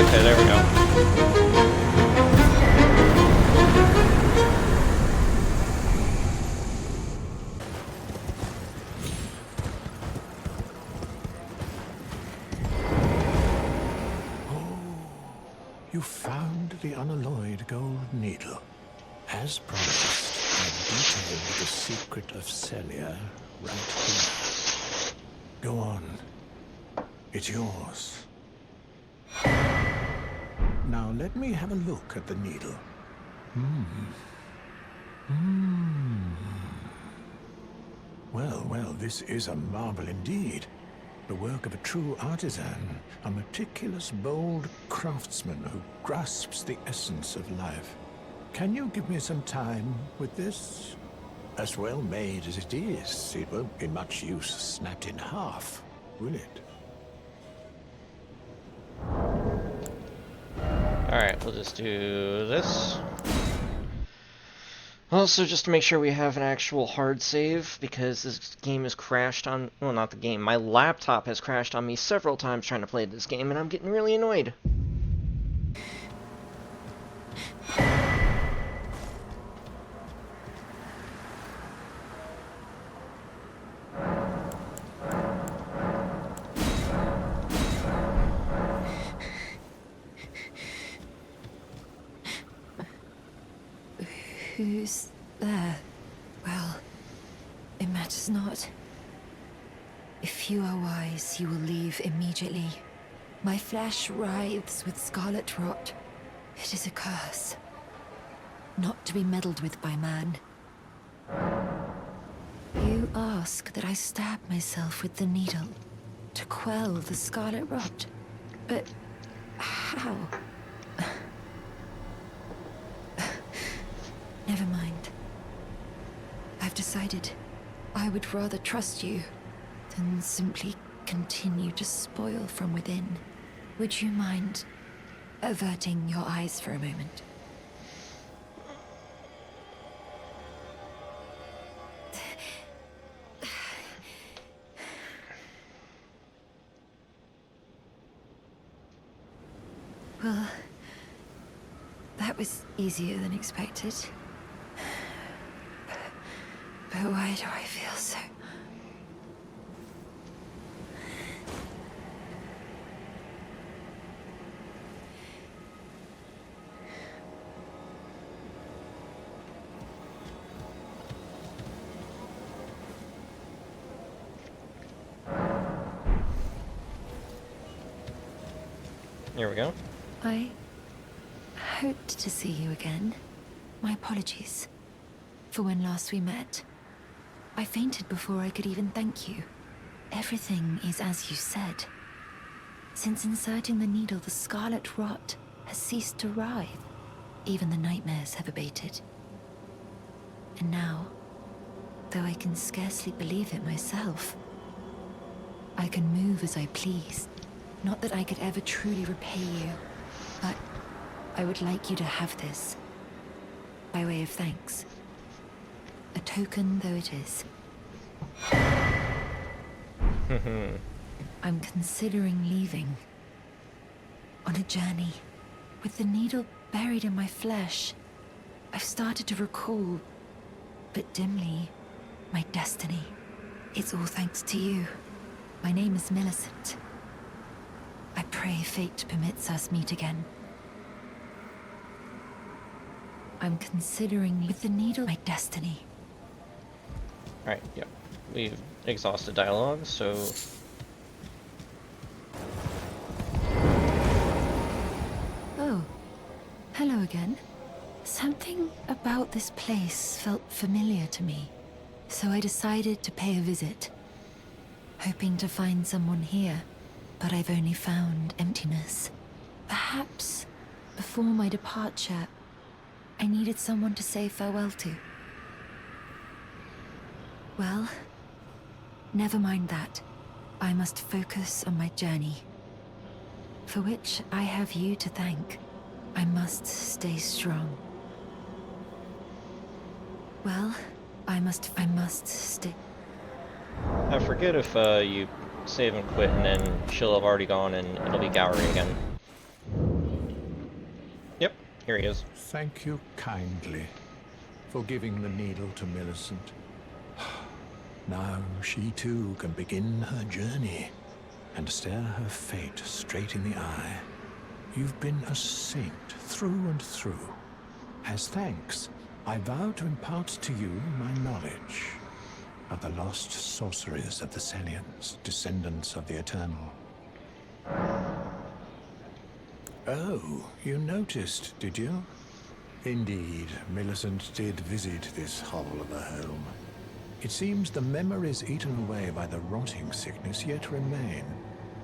Okay, there we go. You found the unalloyed gold needle. As promised, I've detailed the secret of Celia right here. Go on. It's yours. Now let me have a look at the needle. Well, this is a marvel indeed. The work of a true artisan, a meticulous, bold craftsman who grasps the essence of life. Can you give me some time with this? As well made as it is, it won't be much use snapped in half, will it? Alright, we'll just do this. Also, just to make sure we have an actual hard save, because this game has crashed on... Well, not the game. My laptop has crashed on me several times trying to play this game, and I'm getting really annoyed. Who's there? Well, it matters not. If you are wise, you will leave immediately. My flesh writhes with scarlet rot. It is a curse, not to be meddled with by man. You ask that I stab myself with the needle to quell the scarlet rot, but how? Never mind. I've decided I would rather trust you than simply continue to spoil from within. Would you mind averting your eyes for a moment? Well, that was easier than expected. But why do I feel so... Here we go. I hoped to see you again. My apologies for when last we met. I fainted before I could even thank you. Everything is as you said. Since inserting the needle, the scarlet rot has ceased to writhe. Even the nightmares have abated. And now, though I can scarcely believe it myself, I can move as I please. Not that I could ever truly repay you, but I would like you to have this, by way of thanks. A token though it is. I'm considering leaving. On a journey. With the needle buried in my flesh, I've started to recall, but dimly, my destiny. It's all thanks to you. My name is Millicent. I pray fate permits us meet again. I'm considering with the needle my destiny. Alright, yep. We've exhausted dialogue, so... Oh, hello again. Something about this place felt familiar to me, so I decided to pay a visit. Hoping to find someone here, but I've only found emptiness. Perhaps, before my departure, I needed someone to say farewell to. Well, never mind that. I must focus on my journey, for which I have you to thank. I must stay strong. Well, I must stay. I forget if you save and quit, and then she'll have already gone and it'll be Gowry again. Here he is. Thank you kindly for giving the needle to Millicent. Now she too can begin her journey and stare her fate straight in the eye. You've been a saint through and through. As thanks, I vow to impart to you my knowledge of the lost sorceries of the Selians, descendants of the Eternal. Oh, you noticed, did you? Indeed, Millicent did visit this hovel of a home. It seems the memories eaten away by the rotting sickness yet remain,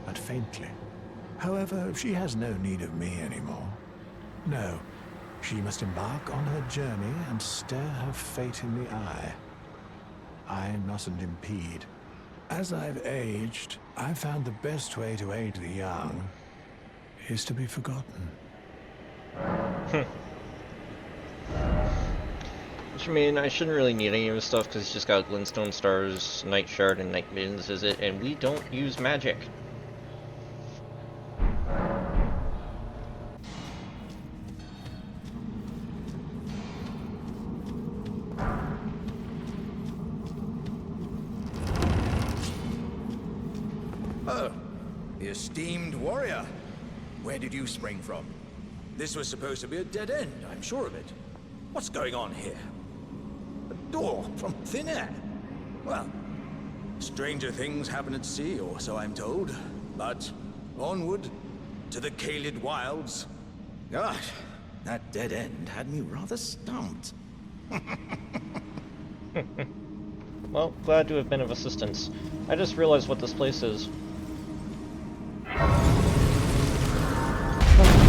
but faintly. However, she has no need of me anymore. No, she must embark on her journey and stare her fate in the eye. I mustn't impede. As I've aged, I've found the best way to aid the young is to be forgotten. Which, I mean, I shouldn't really need any of his stuff because he's just got Glintstone Stars, Night Shard, and Night Vision's Visit, and we don't use magic. Oh, the esteemed warrior. Where did you spring from? This was supposed to be a dead end, I'm sure of it. What's going on here? A door from thin air? Well, stranger things happen at sea, or so I'm told. But onward to the Kaled wilds. Gosh, that dead end had me rather stumped. Well, glad to have been of assistance. I just realized what this place is.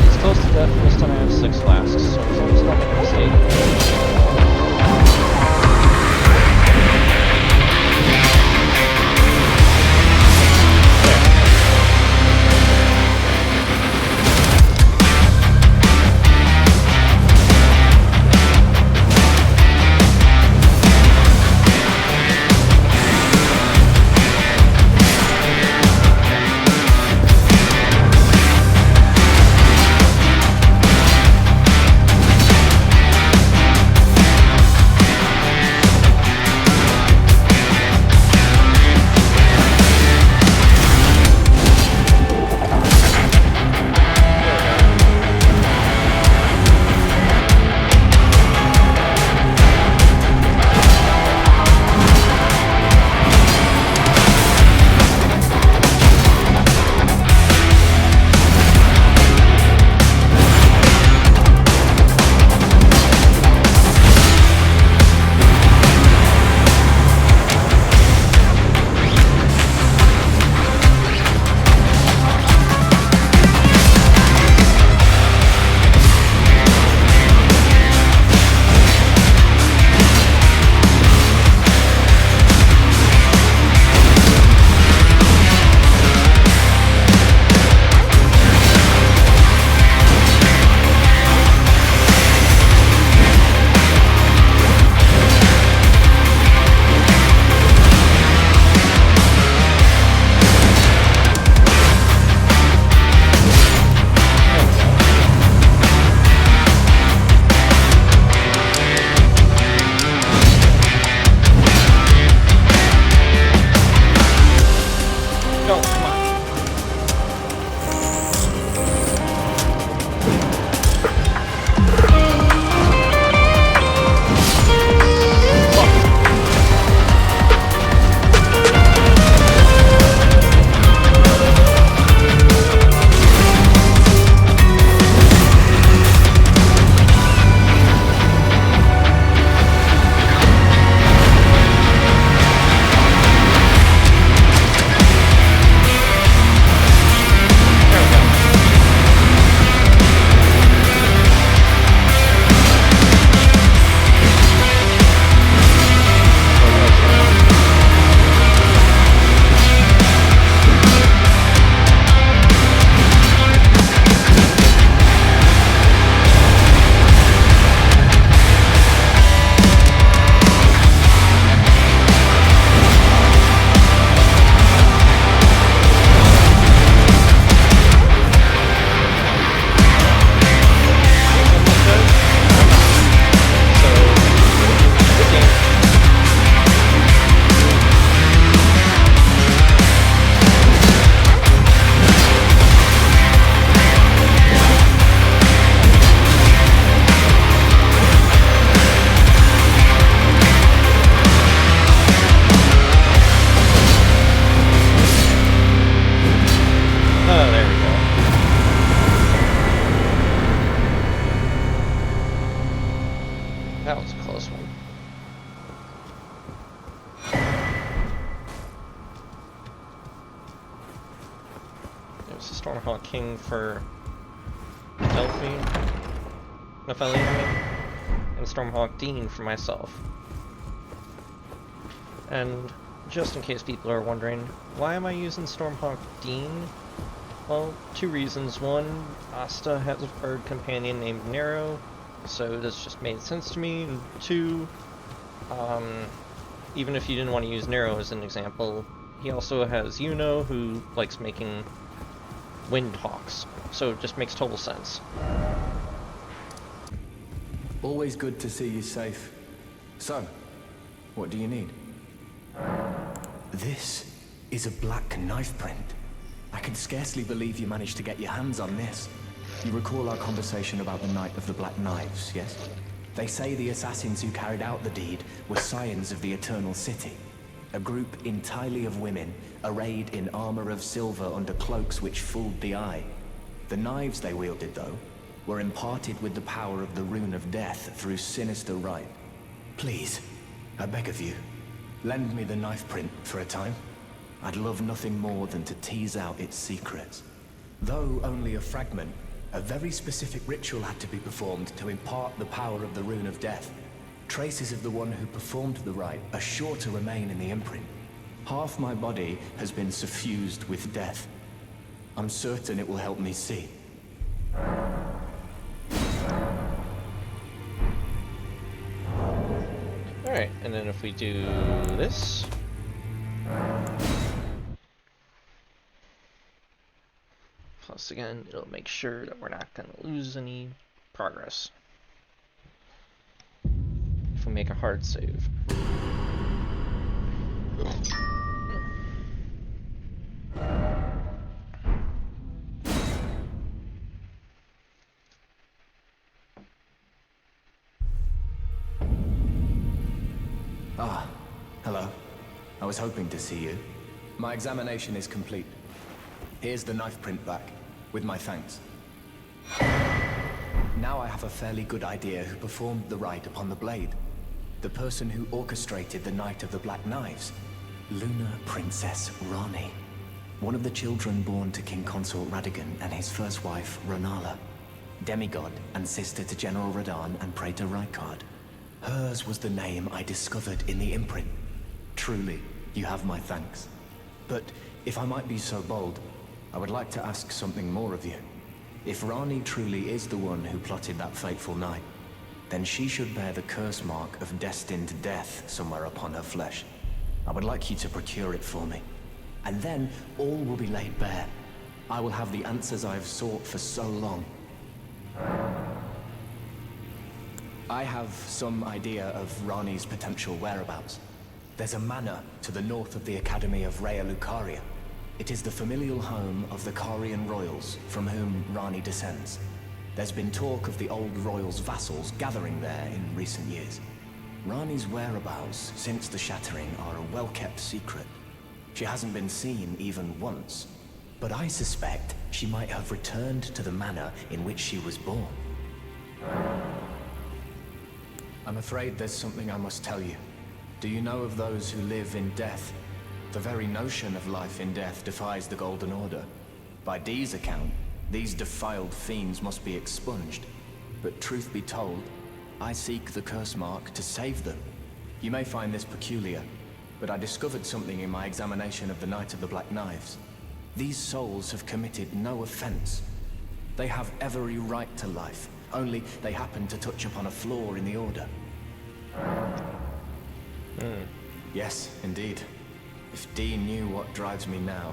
It's close to death, and this time I have 6 flasks, so as long as I don't make a mistake. Stormhawk King for Delphi, Nephilim, and Stormhawk Dean for myself. And just in case people are wondering, why am I using Stormhawk Dean? Well, two reasons. One, Asta has a bird companion named Nero, so this just made sense to me. And two, even if you didn't want to use Nero as an example, he also has Yuno, who likes making wind hawks, so it just makes total sense. Always good to see you safe. So, what do you need? This is a black knife print. I can scarcely believe you managed to get your hands on this. You recall our conversation about the Night of the Black Knives, yes? They say the assassins who carried out the deed were scions of the Eternal City. A group entirely of women, arrayed in armor of silver under cloaks which fooled the eye. The knives they wielded, though, were imparted with the power of the Rune of Death through sinister rite. Please, I beg of you, lend me the knife print for a time. I'd love nothing more than to tease out its secrets. Though only a fragment, a very specific ritual had to be performed to impart the power of the Rune of Death. Traces of the one who performed the rite are sure to remain in the imprint. Half my body has been suffused with death. I'm certain it will help me see. Alright, and then if we do this... Plus again, it'll make sure that we're not going to lose any progress if we make a hard save. Ah, hello. I was hoping to see you. My examination is complete. Here's the knife print back, with my thanks. Now I have a fairly good idea who performed the rite upon the blade. The person who orchestrated the Night of the Black Knives. Lunar Princess Rani. One of the children born to King Consort Radigan and his first wife, Renalla. Demigod and sister to General Radahn and Praetor Rykard. Hers was the name I discovered in the imprint. Truly, you have my thanks. But if I might be so bold, I would like to ask something more of you. If Rani truly is the one who plotted that fateful night, then she should bear the curse mark of destined death somewhere upon her flesh. I would like you to procure it for me. And then all will be laid bare. I will have the answers I have sought for so long. I have some idea of Rani's potential whereabouts. There's a manor to the north of the Academy of Rea Lucaria. It is the familial home of the Carian royals, from whom Rani descends. There's been talk of the old royals' vassals gathering there in recent years. Rani's whereabouts since the shattering are a well-kept secret. She hasn't been seen even once, but I suspect she might have returned to the manor in which she was born. I'm afraid there's something I must tell you. Do you know of those who live in death? The very notion of life in death defies the Golden Order. By Dee's account, these defiled fiends must be expunged. But truth be told, I seek the curse mark to save them. You may find this peculiar, but I discovered something in my examination of the Night of the Black Knives. These souls have committed no offense. They have every right to life, only they happen to touch upon a flaw in the Order. Yes, indeed. If Dee knew what drives me now,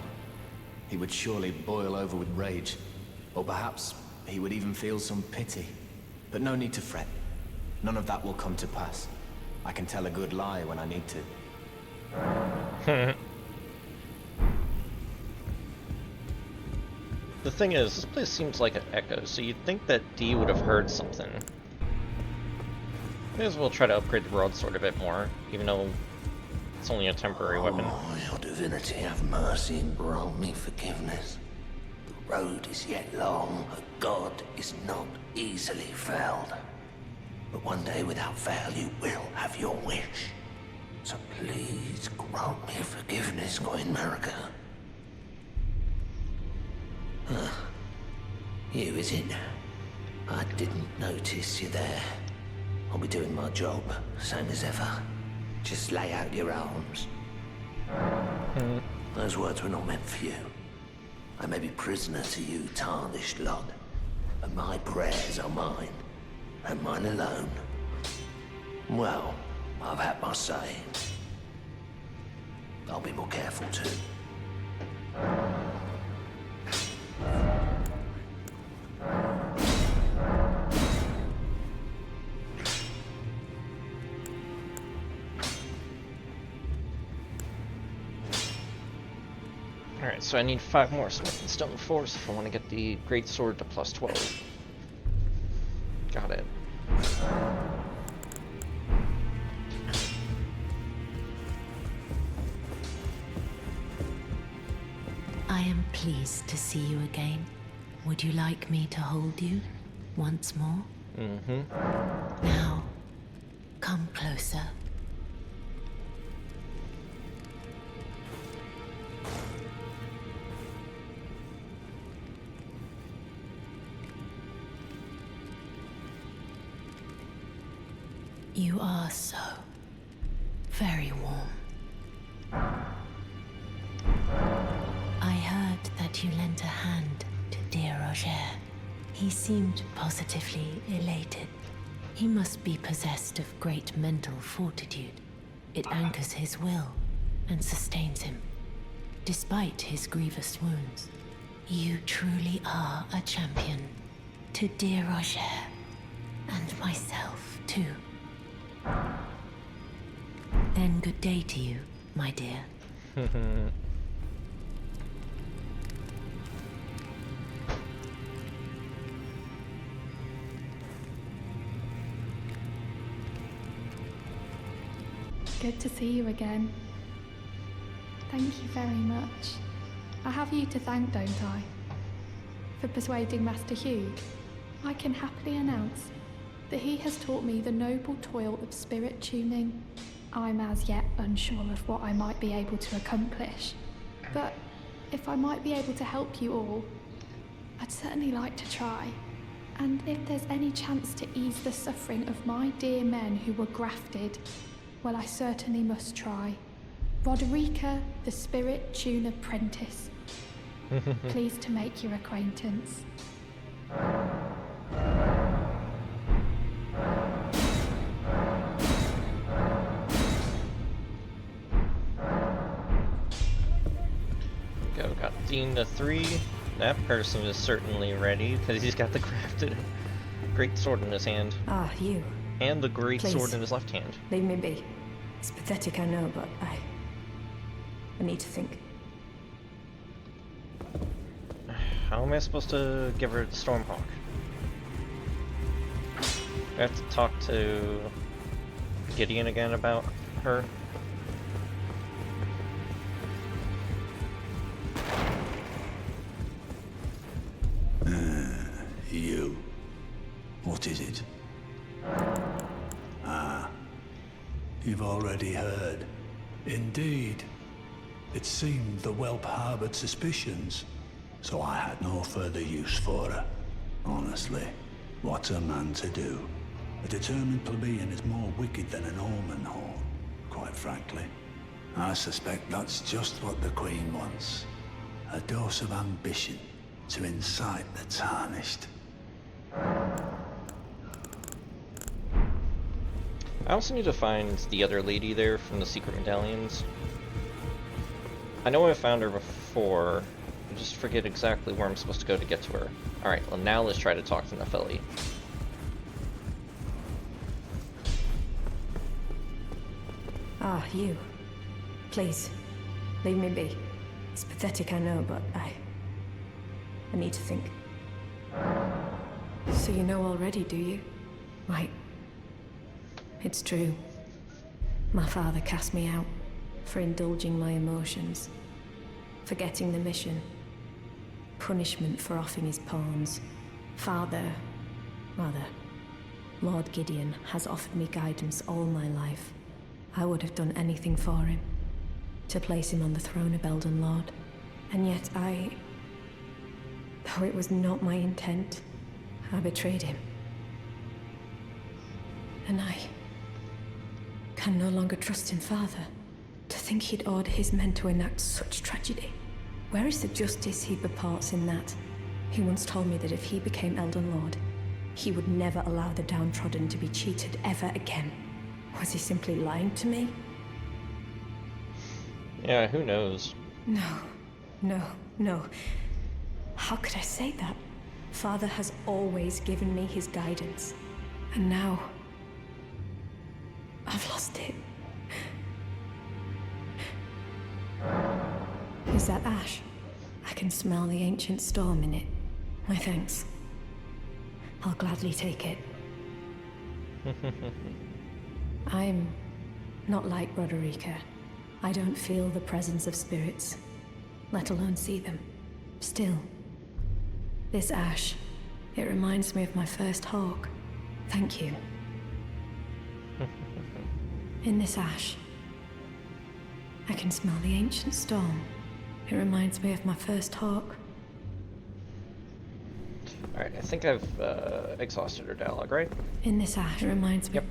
he would surely boil over with rage. Or perhaps he would even feel some pity. But no need to fret. None of that will come to pass. I can tell a good lie when I need to. The thing is, this place seems like an echo, so you'd think that Dee would have heard something. May as well try to upgrade the broadsword a bit more, even though it's only a temporary weapon. Oh, your divinity, have mercy and grant me forgiveness. The road is yet long, a god is not easily felled. But one day without fail you will have your wish. So please grant me forgiveness, Queen Marika. You, is it? I didn't notice you there. I'll be doing my job, same as ever. Just lay out your arms. Those words were not meant for you. I may be prisoner to you, tarnished lot, but my prayers are mine, and mine alone. Well, I've had my say. I'll be more careful too. Alright, so I need 5 more Smith and Stone Force if I want to get the Great Sword to plus 12. Got it. I am pleased to see you again. Would you like me to hold you once more? Mm-hmm. Now, come closer. You are so very warm. I heard that you lent a hand to dear Roger. He seemed positively elated. He must be possessed of great mental fortitude. It anchors his will and sustains him, despite his grievous wounds. You truly are a champion. To dear Roger, and myself too. Then good day to you, my dear. Good to see you again. Thank you very much. I have you to thank, don't I? For persuading Master Hugh. I can happily announce that he has taught me the noble toil of spirit tuning. I'm as yet unsure of what I might be able to accomplish, but if I might be able to help you all, I'd certainly like to try. And if there's any chance to ease the suffering of my dear men who were grafted, well, I certainly must try. Roderica, the Spirit Tune Apprentice. Pleased to make your acquaintance. Go, got Dean to 3. That person is certainly ready, because he's got the crafted great sword in his hand. Ah, you. And the great Please. sword in his left hand. Leave me be. It's pathetic, I know, but I need to think. How am I supposed to give her the Stormhawk? I have to talk to Gideon again about her. You. What is it? Ah. You've already heard. Indeed. It seemed the whelp harbored suspicions, so I had no further use for her. Honestly, what's a man to do? A determined plebeian is more wicked than an omen horn, quite frankly. I suspect that's just what the Queen wants. A dose of ambition to incite the tarnished. I also need to find the other lady there from the secret medallions. I know I found her before, I just forget exactly where I'm supposed to go to get to her. Alright, well now let's try to talk to Nepheli. Ah, you. Please, leave me be. It's pathetic, I know, but I need to think. So you know already, do you? Right. It's true. My father cast me out for indulging my emotions, forgetting the mission, punishment for offing his pawns. Lord Gideon has offered me guidance all my life. I would have done anything for him, to place him on the throne of Elden Lord. And yet Though it was not my intent, I betrayed him. And I can no longer trust in Father. To think he'd order his men to enact such tragedy. Where is the justice he purports in that? He once told me that if he became Elden Lord, he would never allow the downtrodden to be cheated ever again. Was he simply lying to me? Yeah, who knows? No. How could I say that? Father has always given me his guidance. And now, I've lost it. Is that ash? I can smell the ancient storm in it. My thanks. I'll gladly take it. I'm not like Roderica. I don't feel the presence of spirits, let alone see them. Still, this ash, it reminds me of my first hawk. Thank you. In this ash, I can smell the ancient storm. It reminds me of my first hawk. Alright, I think I've exhausted her dialogue, right? In this ash, it reminds me. Yep.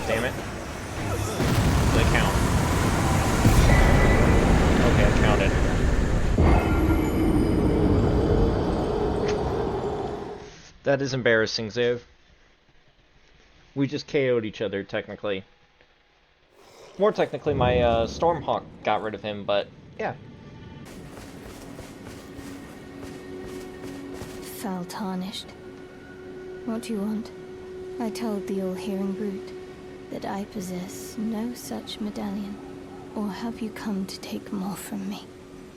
Damn it. Does it count? Okay, it counted. That is embarrassing, Ziv. We just KO'd each other, technically. More technically, my Stormhawk got rid of him, but yeah. Foul tarnished. What do you want? I told the all-hearing brute that I possess no such medallion. Or have you come to take more from me?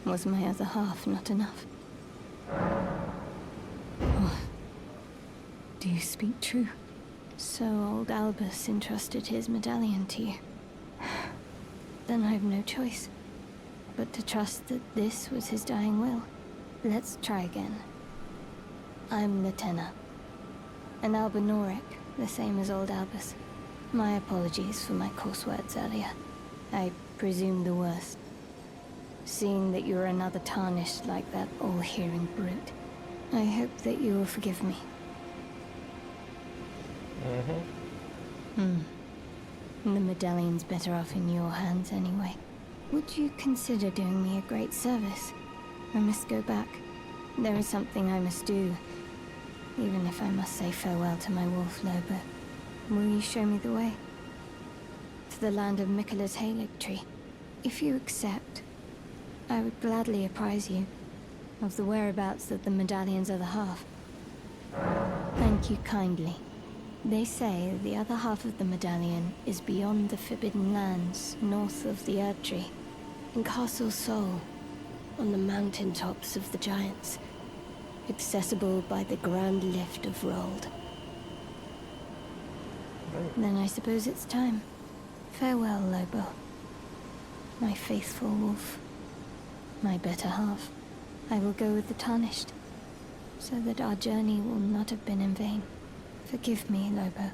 Was my other half not enough? Oh. Do you speak true? So old Albus entrusted his medallion to you. Then I've no choice but to trust that this was his dying will. Let's try again. I'm Latenna. An Albinoric, the same as old Albus. My apologies for my coarse words earlier. I presumed the worst. Seeing that you're another tarnished like that all-hearing brute, I hope that you will forgive me. The medallion's better off in your hands anyway. Would you consider doing me a great service? I must go back. There is something I must do, even if I must say farewell to my wolf Lobo. Will you show me the way? To the land of Miquella's Halig tree. If you accept, I would gladly apprise you of the whereabouts of the medallion's other half. Thank you kindly. They say the other half of the medallion is beyond the Forbidden Lands, north of the Erd Tree, in Castle Sol, on the mountaintops of the Giants, accessible by the Grand Lift of Rold. Then I suppose it's time. Farewell, Lobo. My faithful wolf. My better half. I will go with the Tarnished, so that our journey will not have been in vain. Forgive me, Lobo.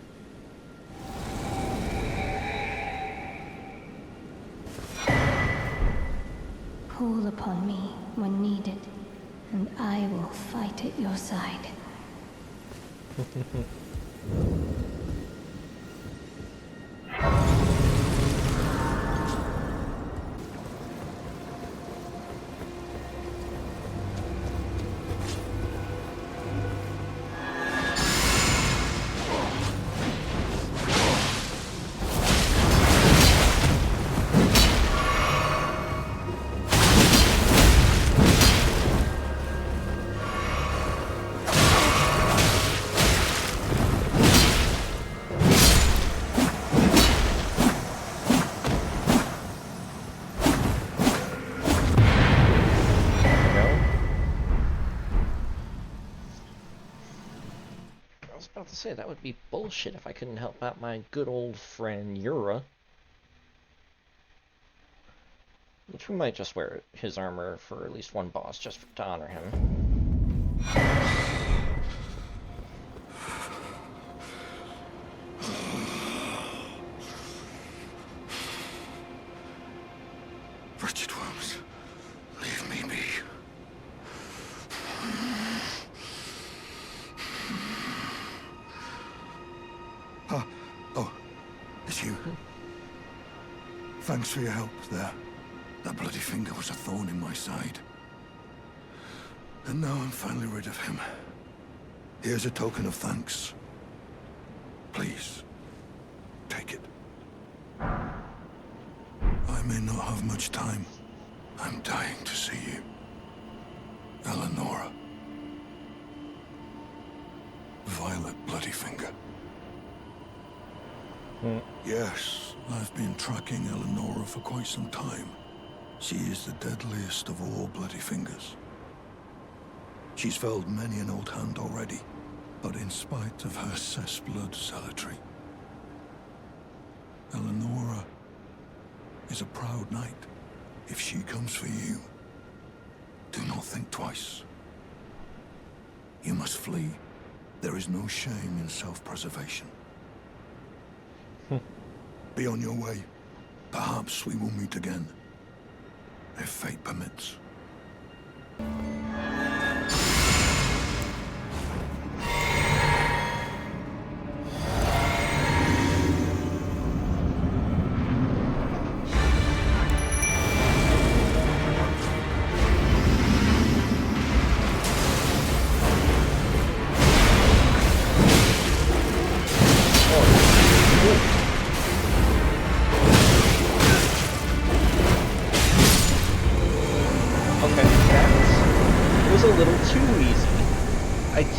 Call upon me when needed, and I will fight at your side. about to say, that would be bullshit if I couldn't help out my good old friend Yura. Which we might just wear his armor for at least one boss, just to honor him. Wretched worms, leave me be. Oh, it's you. Thanks for your help there. That bloody finger was a thorn in my side. And now I'm finally rid of him. Here's a token of thanks. Please, take it. I may not have much time. I'm dying to see you. Eleonora. Violet Bloody Finger. Yes, I've been tracking Eleonora for quite some time. She is the deadliest of all Bloody Fingers. She's felled many an old hand already, but in spite of her cessblood zealotry, Eleonora is a proud knight. If she comes for you, do not think twice. You must flee. There is no shame in self-preservation. Be on your way. Perhaps we will meet again, if fate permits.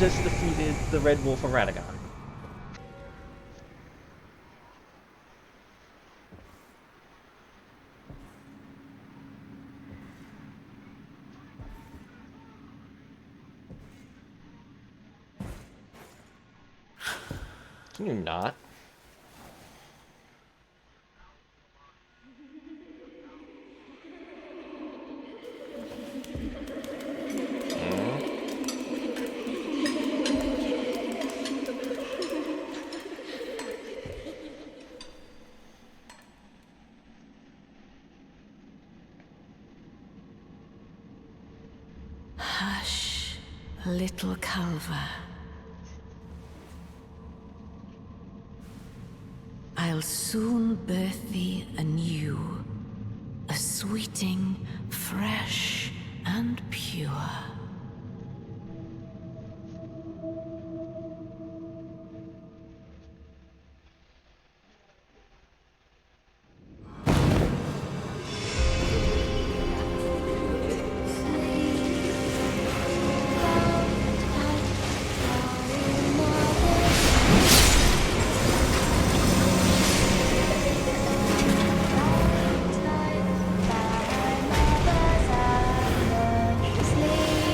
Just defeated the Red Wolf of Radagon. Can you not? Little Calva. I'll soon birth thee anew, a sweeting, fresh and pure. Sleep.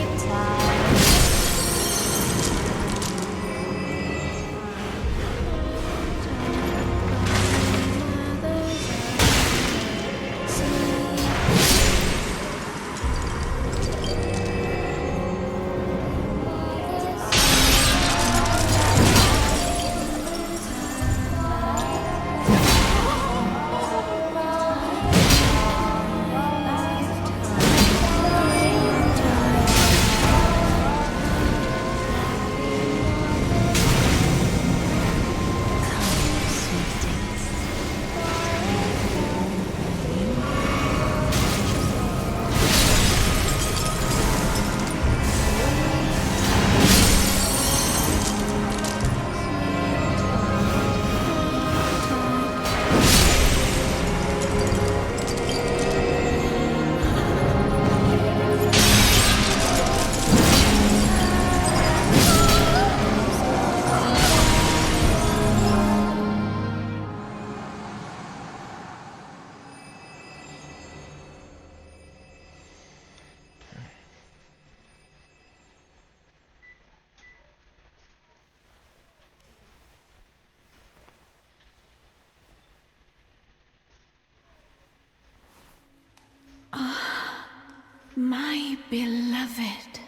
My beloved,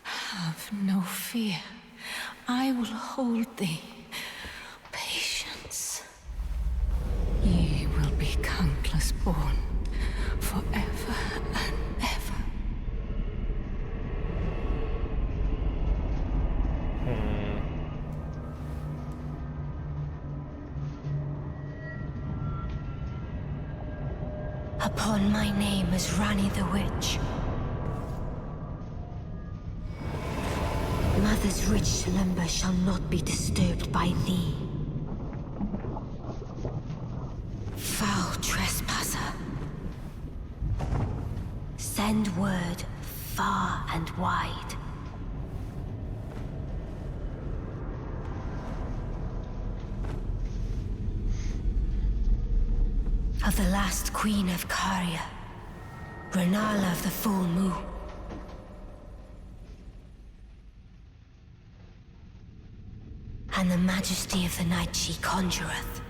have no fear. I will hold thee. Patience. Ye will be countless born, forever and ever. Upon my name as Rani the Witch. Mother's rich slumber shall not be disturbed by thee. Foul trespasser. Send word far and wide. Of the last queen of Caria, Renalla of the full moon. And the majesty of the night she conjureth.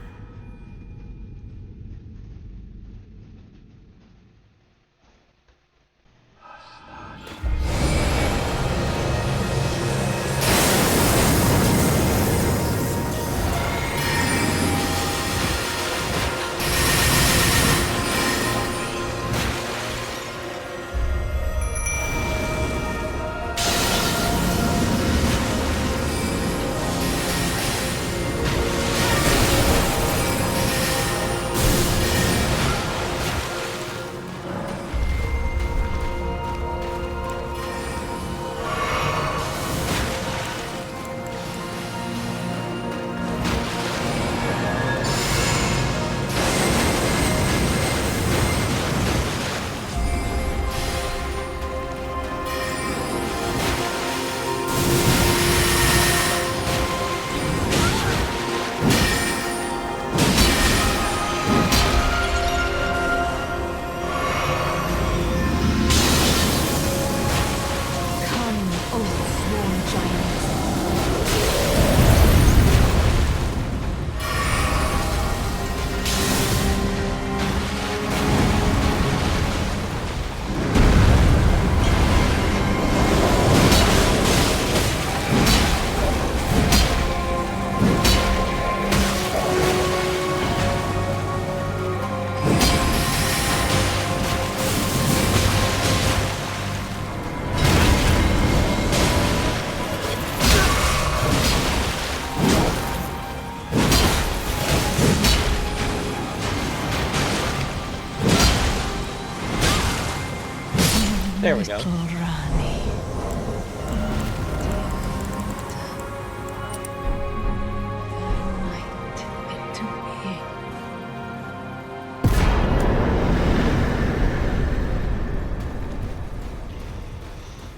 There we go.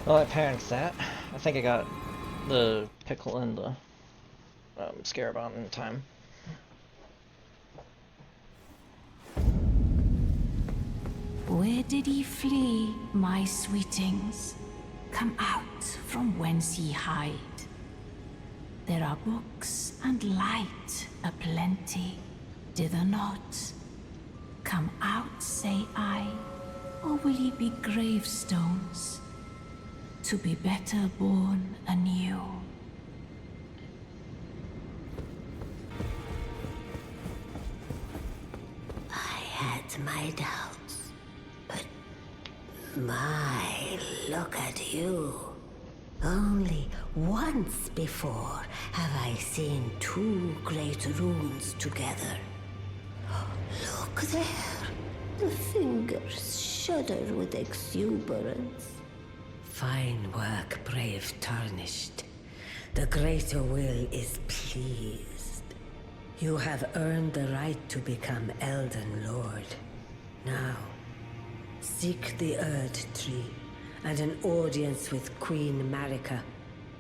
Well, I panicked that. I think I got the pickle and the scarab on in time. Where did ye flee, my sweetings? Come out from whence ye hide. There are books and light aplenty, dither not. Come out, say I, or will ye be gravestones, to be better born anew? I had my doubts, but my, look at you. Only once before have I seen two great runes together. Look there. The fingers shudder with exuberance. Fine work, brave Tarnished. The greater will is pleased. You have earned the right to become Elden Lord. Now, seek the Erd Tree and an audience with Queen Marika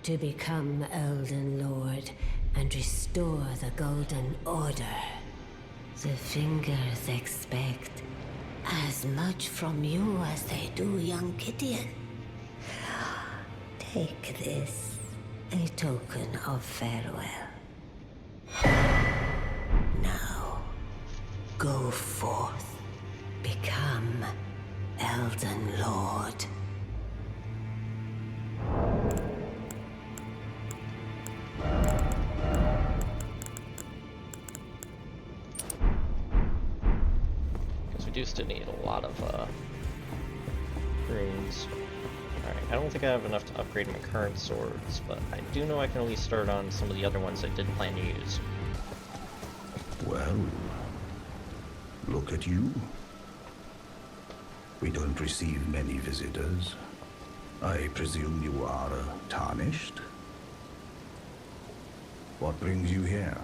to become Elden Lord and restore the Golden Order. The fingers expect as much from you as they do young Gideon. Take this, a token of farewell. Now, go forth, become Elden Elden Lord. Because we do still need a lot of runes. Alright, I don't think I have enough to upgrade my current swords, but I do know I can at least start on some of the other ones I did plan to use. Well, look at you. We don't receive many visitors. I presume you are tarnished? What brings you here?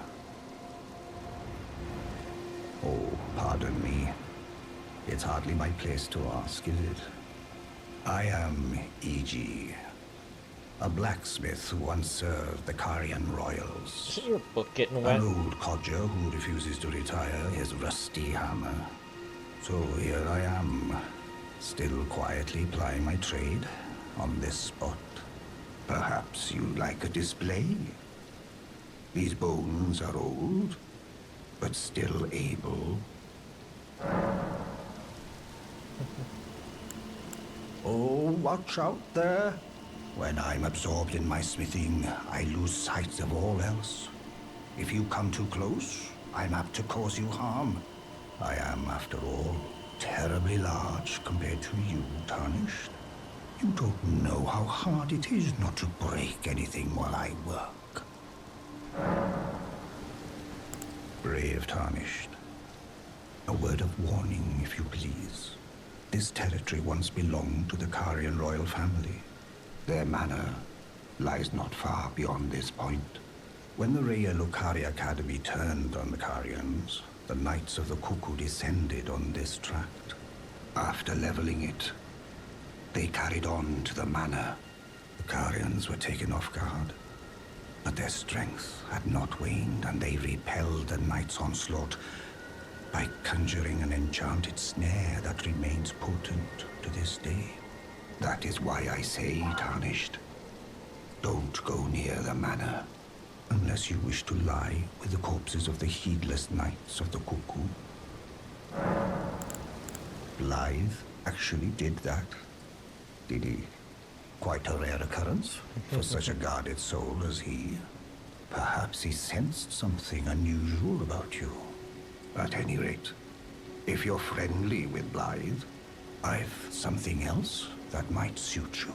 Oh, pardon me. It's hardly my place to ask, is it? I am E.G., a blacksmith who once served the Karlsson royals. Isn't your book getting wet? An old codger who refuses to retire his rusty hammer. So here I am, still quietly plying my trade on this spot. Perhaps you'd like a display? These bones are old, but still able. Oh, watch out there. When I'm absorbed in my smithing, I lose sight of all else. If you come too close, I'm apt to cause you harm. I am, after all, terribly large compared to you, Tarnished. You don't know how hard it is not to break anything while I work. Brave Tarnished. A word of warning, if you please. This territory once belonged to the Karlsson royal family. Their manor lies not far beyond this point. When the Raya Lucari Academy turned on the Karlssons, the Knights of the Cuckoo descended on this tract. After leveling it, they carried on to the manor. The Karlssons were taken off guard, but their strength had not waned, and they repelled the Knights' onslaught by conjuring an enchanted snare that remains potent to this day. That is why I say, Tarnished, don't go near the manor, unless you wish to lie with the corpses of the heedless Knights of the Cuckoo. Blythe actually did that, did he? Quite a rare occurrence for such a guarded soul as he. Perhaps he sensed something unusual about you. At any rate, if you're friendly with Blythe, I've something else that might suit you.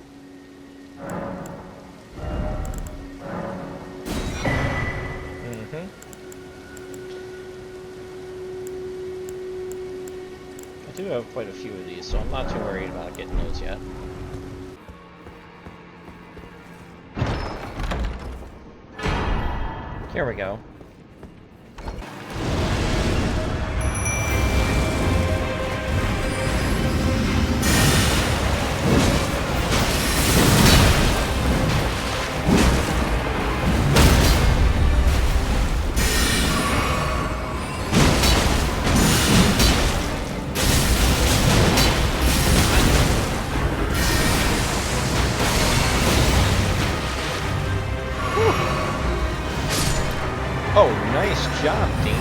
I do have quite a few of these, so I'm not too worried about getting those yet. Here we go. Oh, nice job, Dean.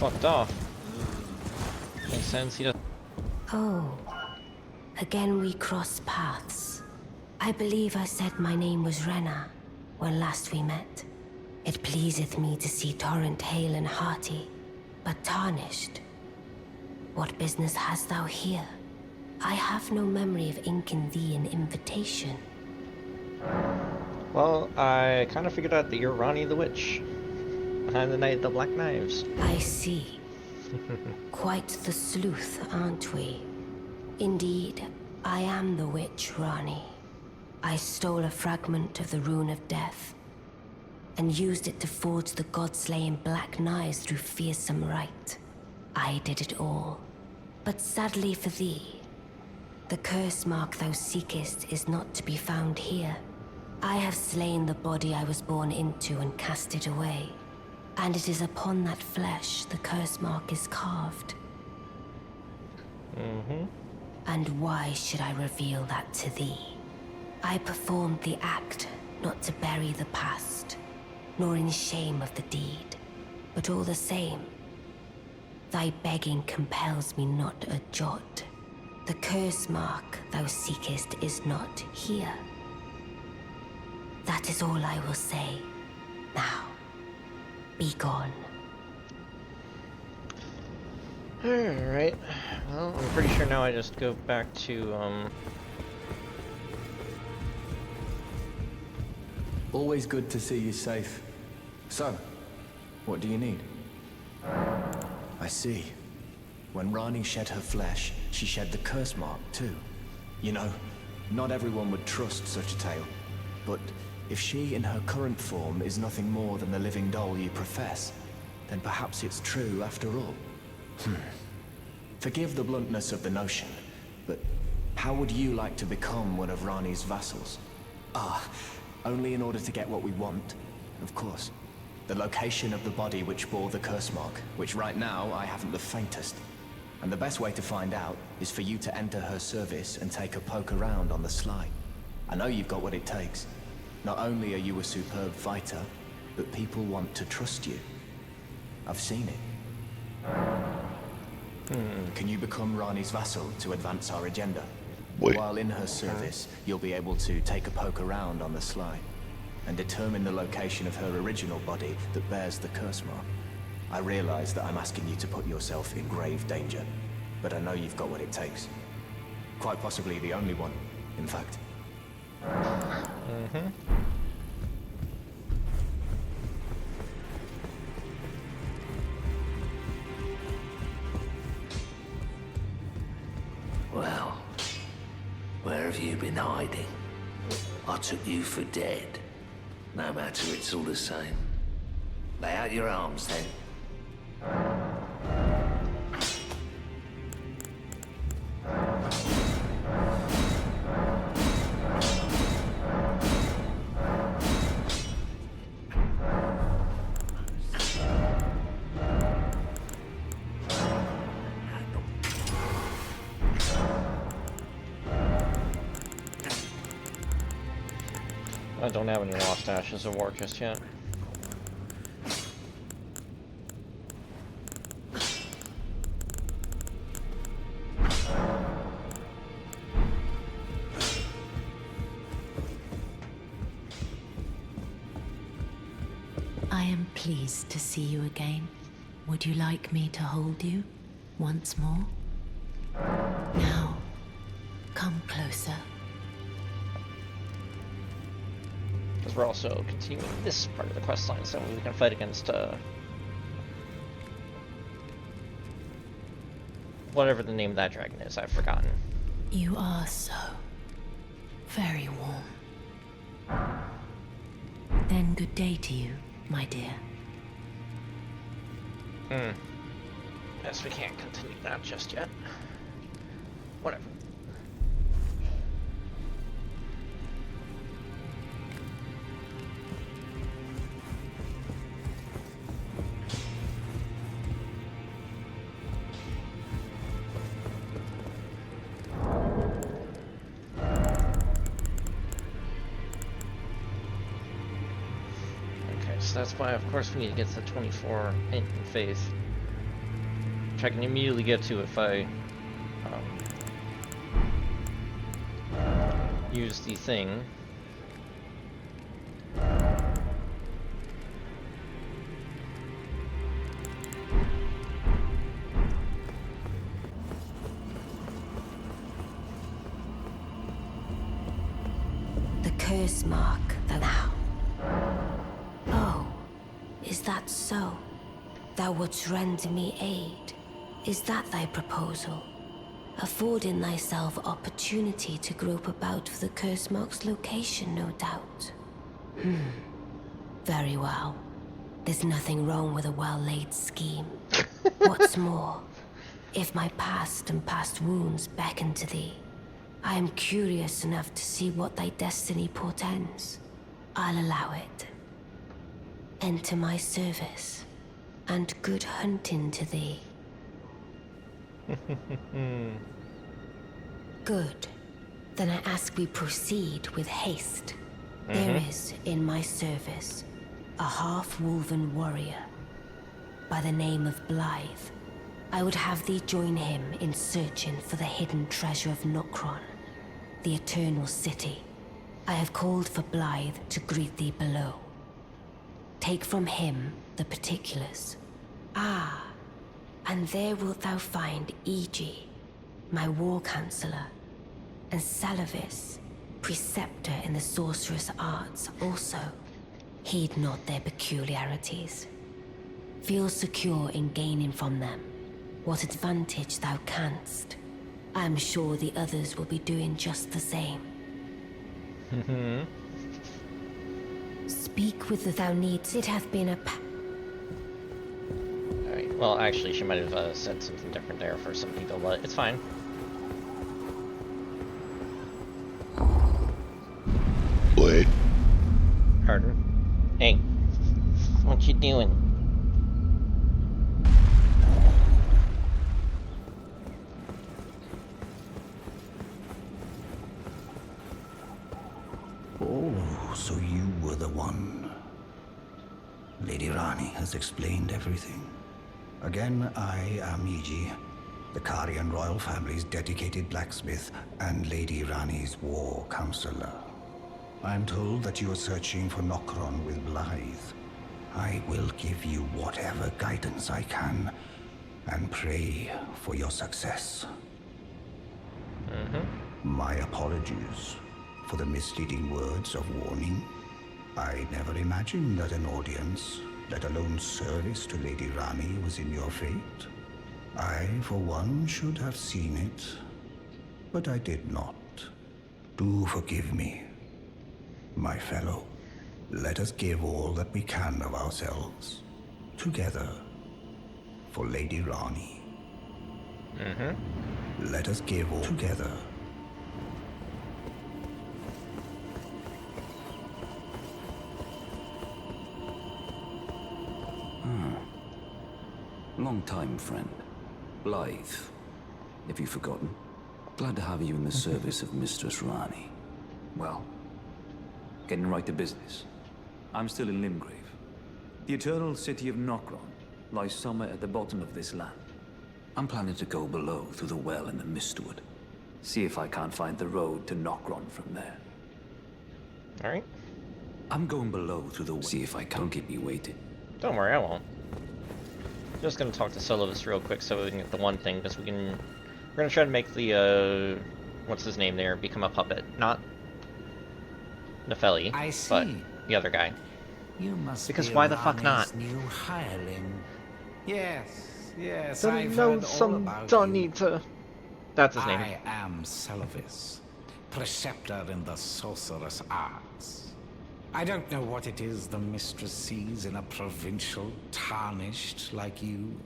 fucked off. Makes sense, he doesn't. Oh, again we cross paths. I believe I said my name was Renna when last we met. It pleaseth me to see Torrent hale and hearty, but tarnished. What business hast thou here? I have no memory of inking thee an invitation. Well, I kind of figured out that you're Ronnie the Witch, behind the Knight of the Black Knives. I see. Quite the sleuth, aren't we? Indeed, I am the witch, Ronnie. I stole a fragment of the Rune of Death, and used it to forge the god-slaying black knives through fearsome rite. I did it all. But sadly for thee, the curse mark thou seekest is not to be found here. I have slain the body I was born into and cast it away. And it is upon that flesh the curse mark is carved. And why should I reveal that to thee? I performed the act not to bury the past, nor in shame of the deed, but all the same, thy begging compels me not a jot. The curse mark thou seekest is not here. That is all I will say. Now, be gone. Alright. Well, I'm pretty sure now I just go back to, Always good to see you safe. So, what do you need? I see. When Rani shed her flesh, she shed the curse mark too. You know, not everyone would trust such a tale. But if she in her current form is nothing more than the living doll you profess, then perhaps it's true after all. Forgive the bluntness of the notion, but how would you like to become one of Rani's vassals? Only in order to get what we want, of course. The location of the body which bore the curse mark, which right now I haven't the faintest. And the best way to find out is for you to enter her service and take a poke around on the sly. I know you've got what it takes. Not only are you a superb fighter, but people want to trust you. I've seen it. Can you become Rani's vassal to advance our agenda? While in her service, you'll be able to take a poke around on the sly and determine the location of her original body that bears the curse mark. I realize that I'm asking you to put yourself in grave danger, but I know you've got what it takes. Quite possibly the only one, in fact. Well, where have you been hiding? I took you for dead. No matter, it's all the same. Lay out your arms, then. I don't have any Lost Ashes of War just yet. I am pleased to see you again. Would you like me to hold you once more? Now, come closer. Because we're also continuing this part of the quest line, so we can fight against, whatever the name of that dragon is, I've forgotten. You are so very warm. Then good day to you, my dear. Guess we can't continue that just yet. Whatever. So that's why, of course, we need to get to 24 in faith. which I can immediately get to if I use the thing. The curse mark, thou. Oh, is that so? Thou wouldst render me aid. Is that thy proposal? Affording thyself opportunity to grope about for the curse mark's location, no doubt. Very well. There's nothing wrong with a well-laid scheme. What's more, if my past and past wounds beckon to thee, I am curious enough to see what thy destiny portends. I'll allow it. Enter my service, and good hunting to thee. Good. Then I ask we proceed with haste. There is, in my service, a half-wolven warrior by the name of Blythe. I would have thee join him in searching for the hidden treasure of Nokron, the Eternal City. I have called for Blythe to greet thee below. Take from him the particulars. Ah, and there wilt thou find Iji, my war counselor, and Salavis, preceptor in the sorcerous arts also. Heed not their peculiarities. Feel secure in gaining from them what advantage thou canst. I am sure the others will be doing just the same. Speak with the thou needs. It hath been a Alright, well, actually, she might have said something different there for some people, but it's fine. Wait. Pardon? Hey, what you doing? Oh, so you were the one. Lady Rani has explained everything. Again, I am Iji, the Karyan royal family's dedicated blacksmith and Lady Rani's war counselor. I'm told that you are searching for Nokron with Blythe. I will give you whatever guidance I can, and pray for your success. My apologies for the misleading words of warning. I never imagined that an audience, let alone service to Lady Rani, was in your fate. I, for one, should have seen it, but I did not. Do forgive me. My fellow, let us give all that we can of ourselves, together, for Lady Rani. Let us give all together. Long time, friend. Blythe. Have you forgotten? Glad to have you in the service of Mistress Rani. Well, getting right to business. I'm still in Limgrave. The eternal city of Nokron lies somewhere at the bottom of this land. I'm planning to go below through the well in the Mistwood. See if I can't find the road to Nokron from there. Alright. I'm going below through the... See if I can't keep me waiting. Don't worry, I won't. Just gonna talk to Solovis real quick so we can get the one thing, because we're gonna try to make the, what's his name there, become a puppet. Not Nefeli, but the other guy. You must because be why the fuck Rani's not? New hireling. Yes, Don't I've know heard all some about Johnny you. to... That's his name. I am Solovis, preceptor in the sorcerous arts. I don't know what it is the mistress sees in a provincial tarnished like you,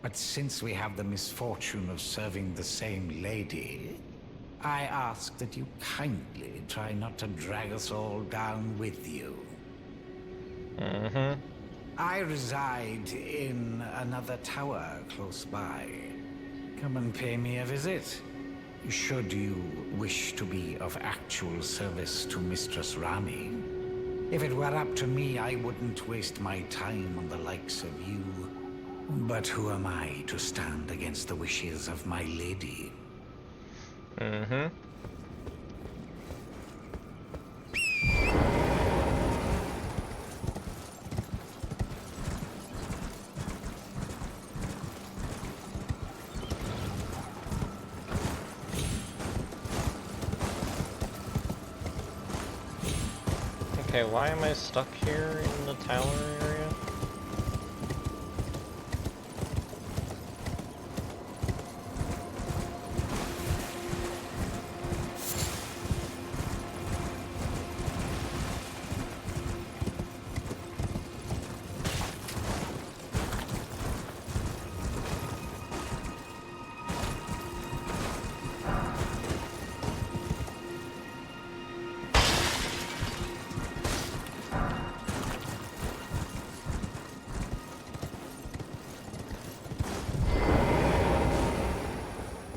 but since we have the misfortune of serving the same lady, I ask that you kindly try not to drag us all down with you. I reside in another tower close by. Come and pay me a visit, should you wish to be of actual service to Mistress Rani. If it were up to me, I wouldn't waste my time on the likes of you. But who am I to stand against the wishes of my lady? Mm-hmm. Okay, why am I stuck here in the tower area?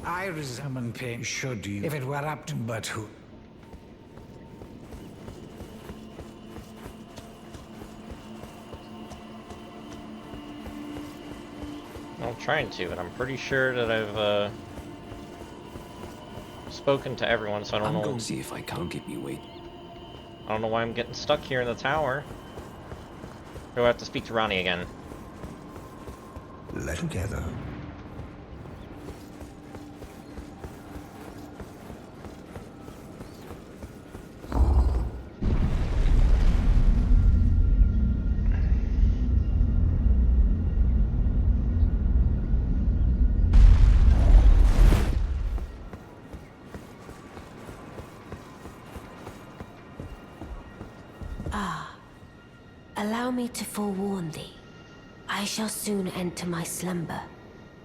I resemble pain should you, if it were up to, but who? I'm trying to, and I'm pretty sure that I've spoken to everyone, so I don't know. I'm going to see if I can't keep you wait. I don't know why I'm getting stuck here in the tower. Do I have to speak to Ronnie again? Let together. Allow me to forewarn thee. I shall soon enter my slumber,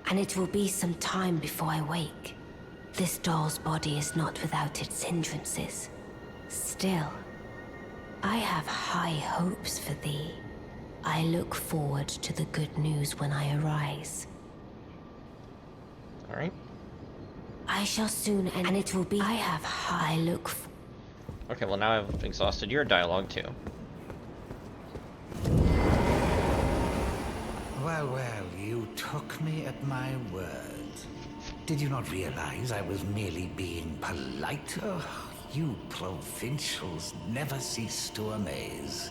and it will be some time before I wake. This doll's body is not without its hindrances. Still, I have high hopes for thee. I look forward to the good news when I arise. Alright. I shall soon end, and it will be. I have high look. Okay, well now I've exhausted your dialogue too. Well, well, you took me at my word. Did you not realize I was merely being polite? Oh, you provincials never cease to amaze.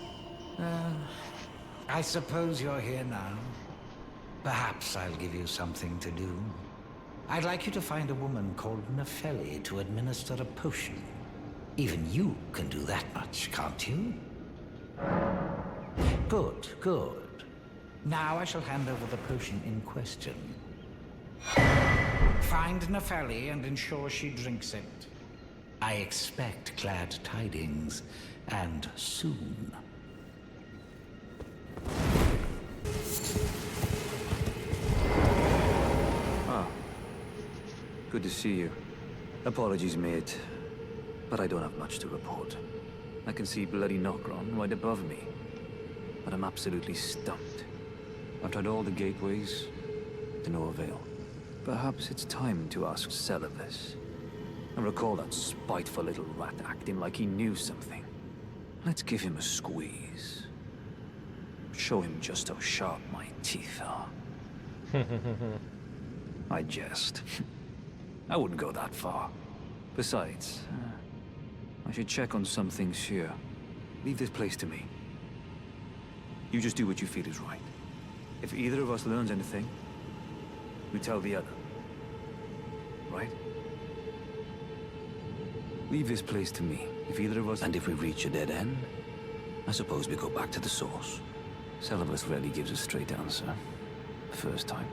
I suppose you're here now. Perhaps I'll give you something to do. I'd like you to find a woman called Nepheli to administer a potion. Even you can do that much, can't you? Good, good. Now I shall hand over the potion in question. Find Nepheli and ensure she drinks it. I expect glad tidings, and soon. Ah. Good to see you. Apologies, mate. But I don't have much to report. I can see bloody Nokron right above me. But I'm absolutely stumped. I've tried all the gateways, to no avail. Perhaps it's time to ask Celibus. I recall that spiteful little rat acting like he knew something. Let's give him a squeeze. Show him just how sharp my teeth are. I jest. I wouldn't go that far. Besides, I should check on some things here. Leave this place to me. You just do what you feel is right. If either of us learns anything, we tell the other. Right? Leave this place to me. If either of us... And if we reach a dead end, I suppose we go back to the source. Celibus rarely gives a straight answer. First time.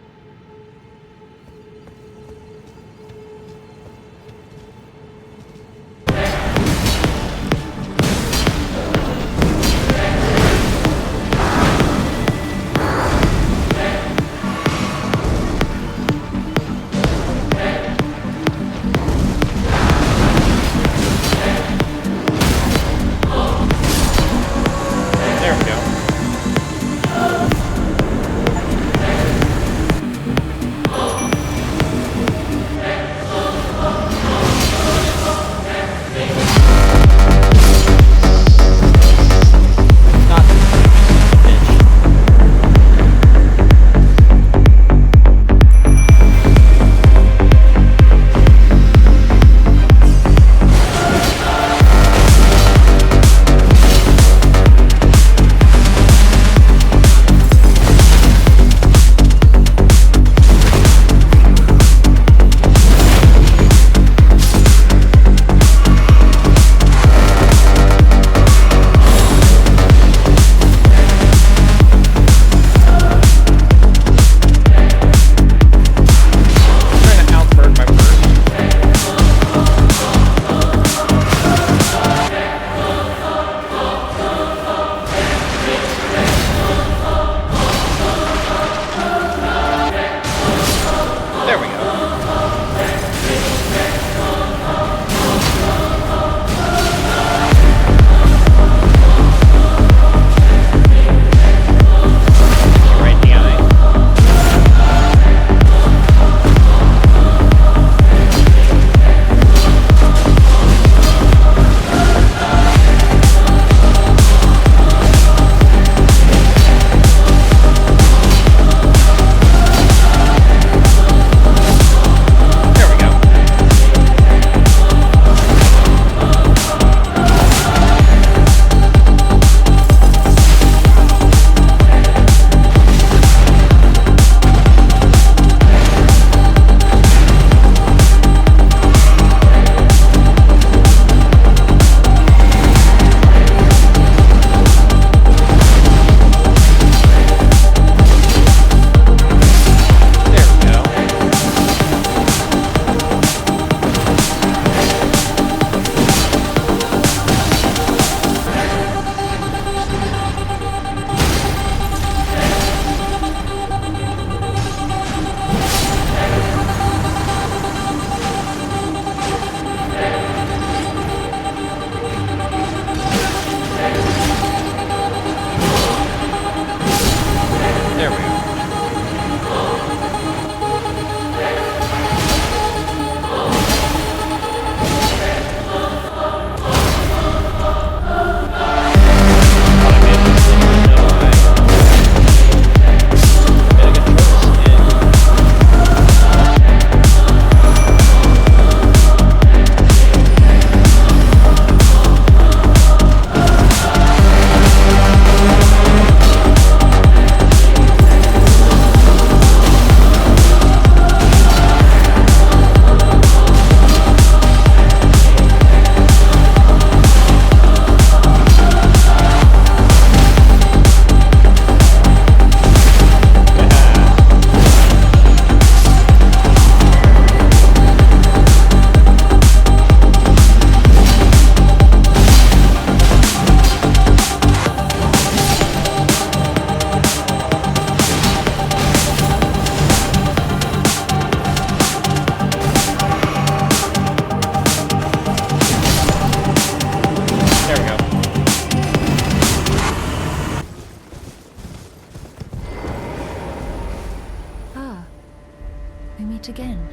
meet again.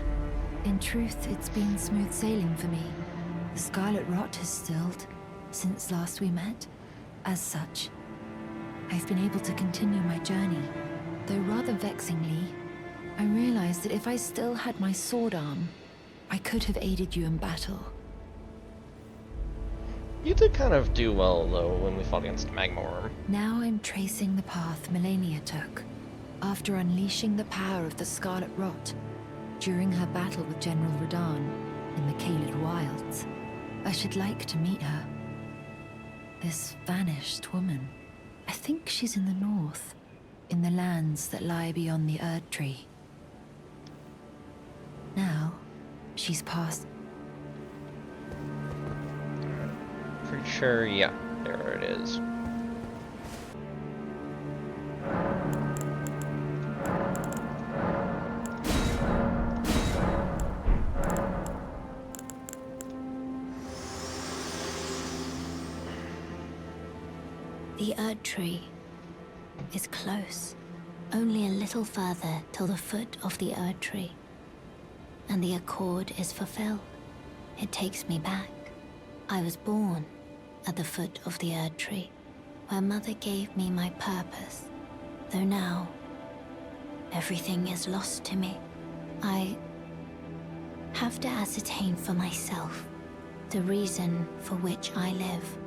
In truth, it's been smooth sailing for me. The scarlet rot has stilled since last we met. As such, I've been able to continue my journey. Though rather vexingly, I realized that if I still had my sword arm, I could have aided you in battle. You did kind of do well, though, when we fought against Magma Worm. Now I'm tracing the path Melania took, after unleashing the power of the Scarlet Rot during her battle with General Radahn in the Caelid Wilds. I should like to meet her. This vanished woman. I think she's in the north, in the lands that lie beyond the Erd Tree. Now, she's passed. Pretty sure, yeah, there it is. The Erd Tree is close. Only a little further till the foot of the Erd Tree. And the accord is fulfilled. It takes me back. I was born at the foot of the Erd Tree, where Mother gave me my purpose. Though now, everything is lost to me. I have to ascertain for myself the reason for which I live,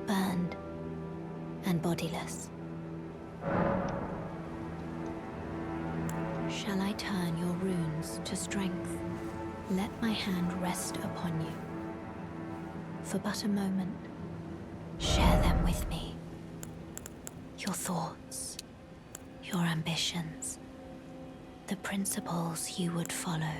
burned and bodiless. Shall I turn your runes to strength? Let my hand rest upon you. For but a moment, share them with me. Your thoughts, your ambitions, the principles you would follow.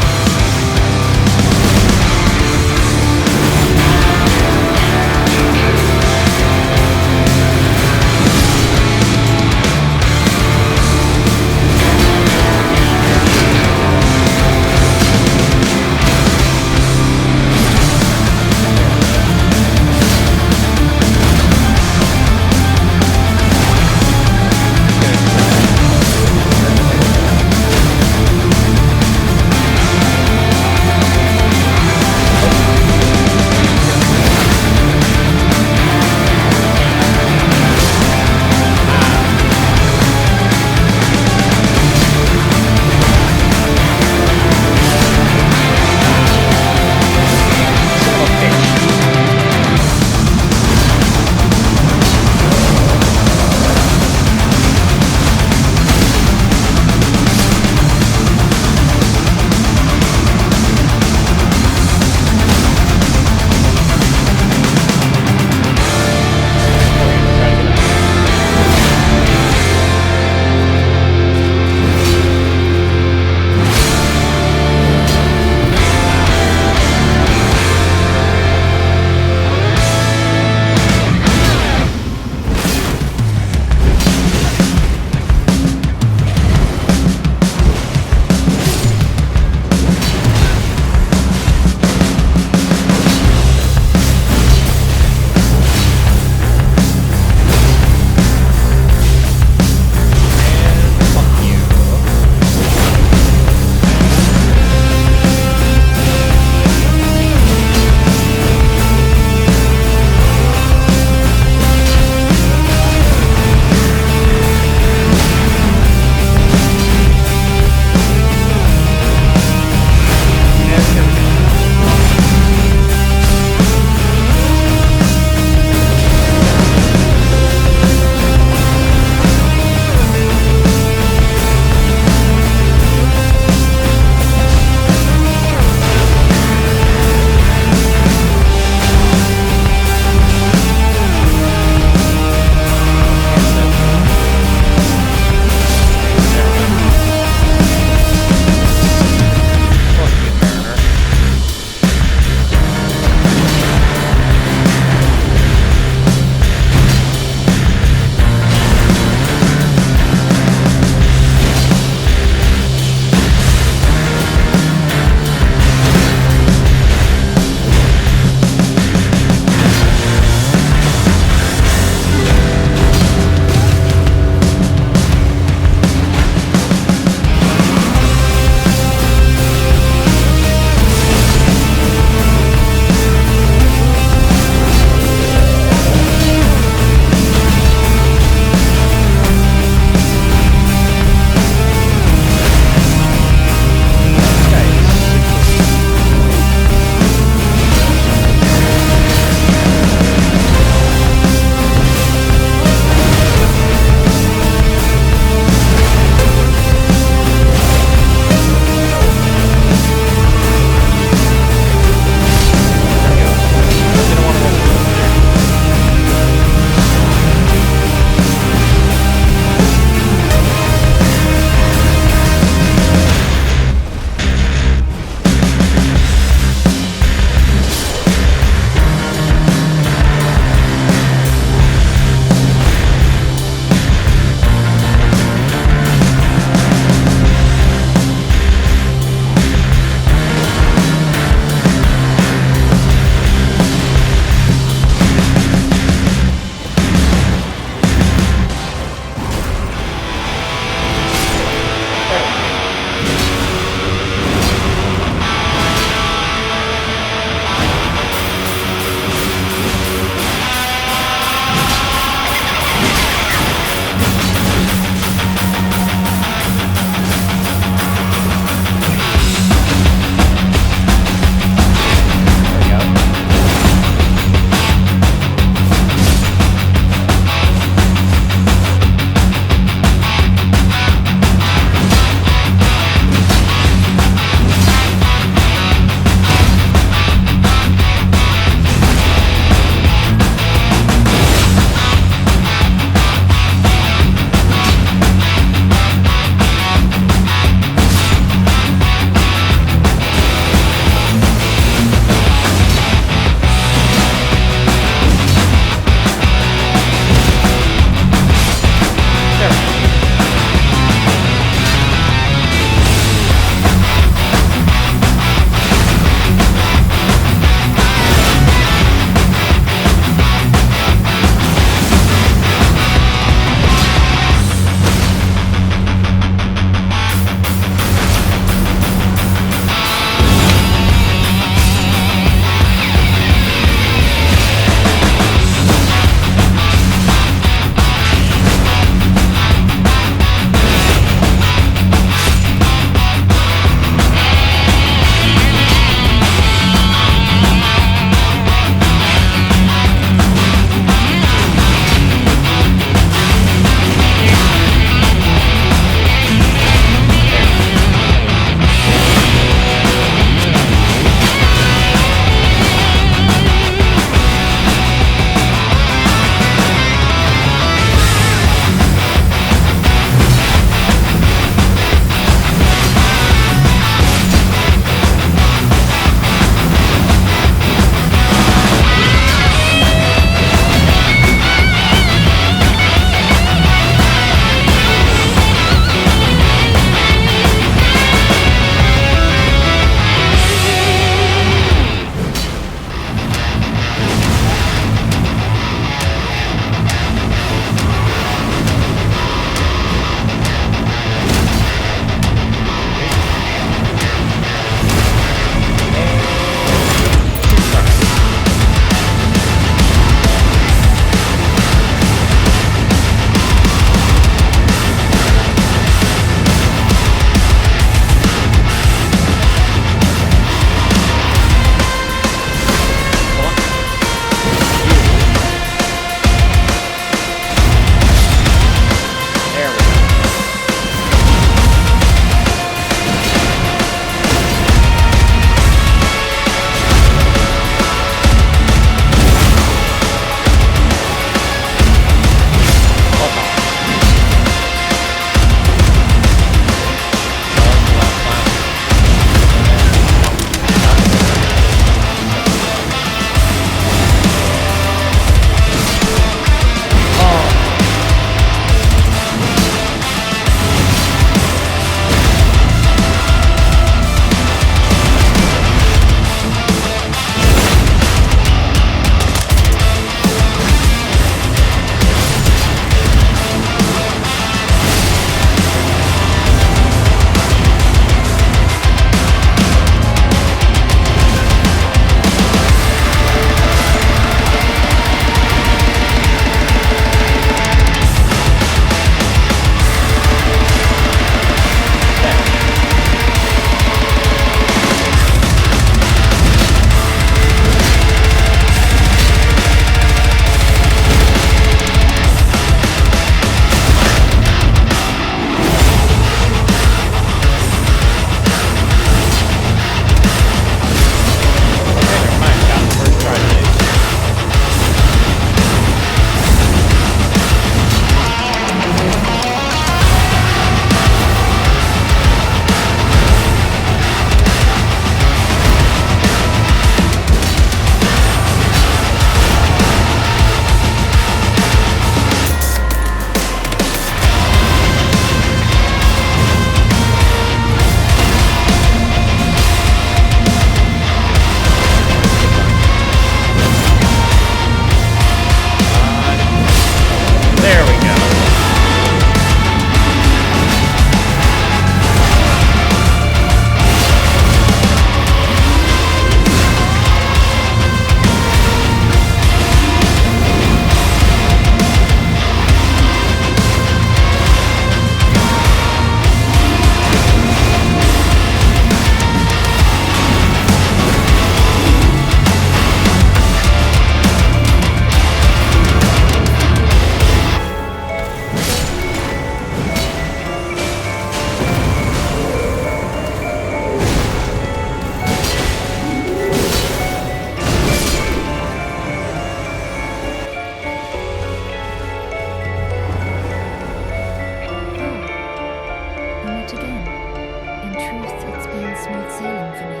smooth sailing for me.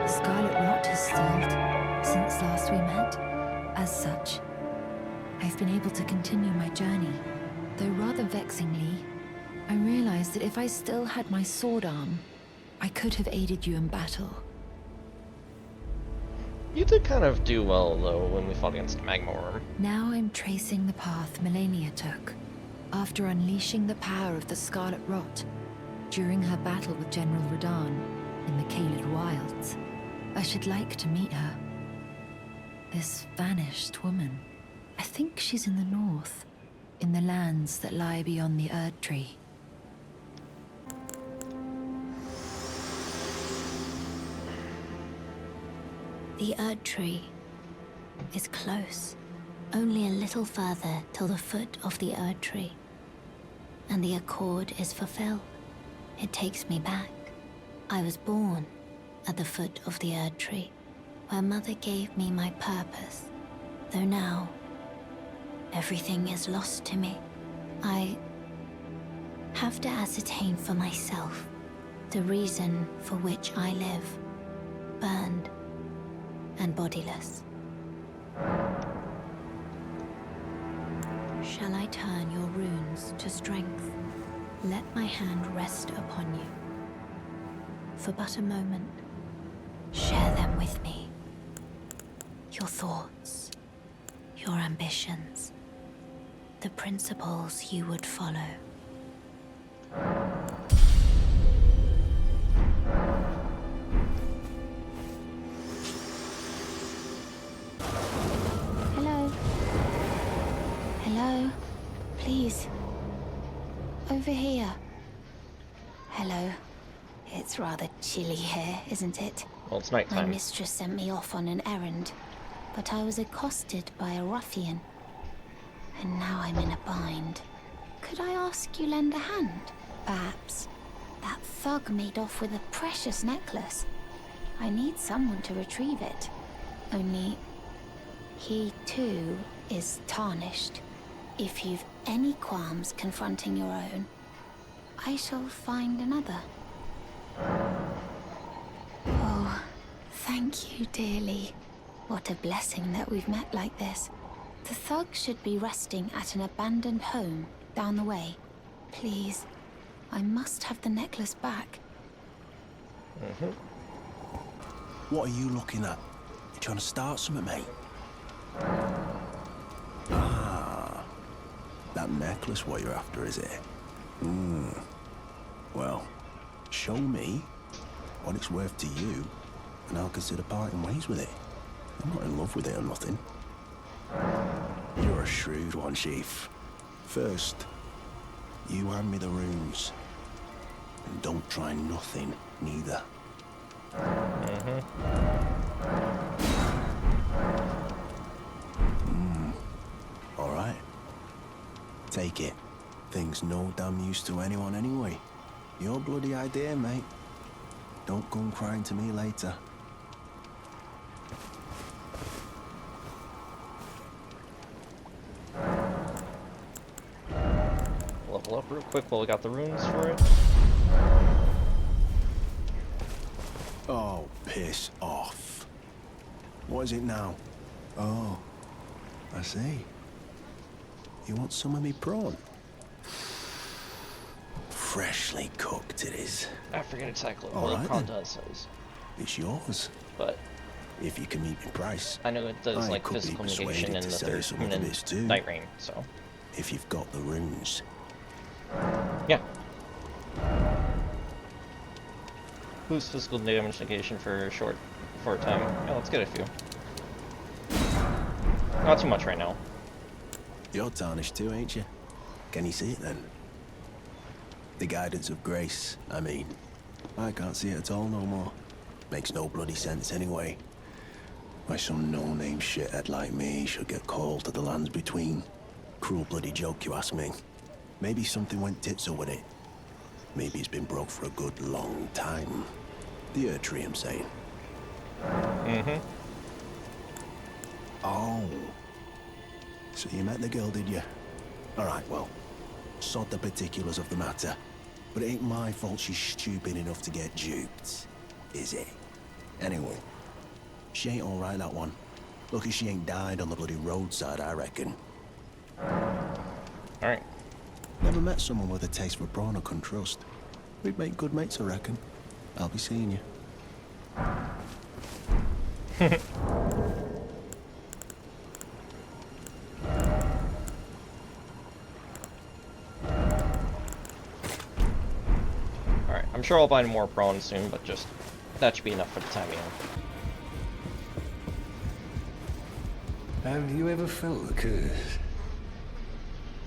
The Scarlet Rot has stalled since last we met. As such, I've been able to continue my journey. Though rather vexingly, I realized that if I still had my sword arm, I could have aided you in battle. You did kind of do well, though, when we fought against Magma Worm. Now I'm tracing the path Melania took, after unleashing the power of the Scarlet Rot during her battle with General Radahn in the Caelid Wilds. I should like to meet her. This vanished woman. I think she's in the north, in the lands that lie beyond the Erd Tree. The Erd Tree is close. Only a little further till the foot of the Erd Tree. And the accord is fulfilled. It takes me back. I was born at the foot of the Erd Tree, where Mother gave me my purpose. Though now, everything is lost to me. I have to ascertain for myself the reason for which I live, burned and bodiless. Shall I turn your runes to strength? Let my hand rest upon you. For but a moment, share them with me. Your thoughts, your ambitions, the principles you would follow. Hello? Hello? Please. Over here. Hello. It's rather chilly here, isn't it? Well, it's nighttime. My mistress sent me off on an errand, but I was accosted by a ruffian. And now I'm in a bind. Could I ask you lend a hand? Perhaps. That thug made off with a precious necklace. I need someone to retrieve it. Only, he too is tarnished. If you've any qualms confronting your own, I shall find another. Oh, thank you dearly. What a blessing that we've met like this. The thug should be resting at an abandoned home down the way. Please, I must have the necklace back. What are you looking at? You trying to start something, mate? Ah, that necklace what you're after, is it? Well, show me what it's worth to you, and I'll consider parting ways with it. I'm not in love with it or nothing. You're a shrewd one, Chief. First, you hand me the runes. And don't try nothing, neither. All right. Take it. Thing's no damn use to anyone anyway. Your bloody idea, mate. Don't come crying to me later. Level up real quick while we got the runes for it. Oh, piss off. What is it now? Oh, I see. You want some of me prawn? Freshly cooked it is. I forget exactly All what right, the prawn then. does. It's yours. But if you can meet me price. I know it does I like could be physical negation persuaded in to the sell third some and other then bits too. Night Rain, so. If you've got the runes. Yeah. Boost physical damage negation for a time. Yeah, let's get a few. Not too much right now. You're tarnished too, ain't you? Can you see it then? The guidance of grace, I mean. I can't see it at all no more. Makes no bloody sense anyway. Why some no-name shithead like me should get called to the lands between. Cruel bloody joke, you ask me. Maybe something went tits with it. Maybe it's been broke for a good long time. The Erd Tree, I'm saying. Oh. So you met the girl, did you? Alright, well, sod the particulars of the matter. But it ain't my fault she's stupid enough to get duped. is it? Anyway, she ain't alright, that one. Lucky she ain't died on the bloody roadside, I reckon. Alright. Never met someone with a taste for brawn I couldn't trust. We'd make good mates, I reckon. I'll be seeing you. Alright, I'm sure I'll buy more brawn soon, but just that should be enough for the time being. Have you ever felt the curse?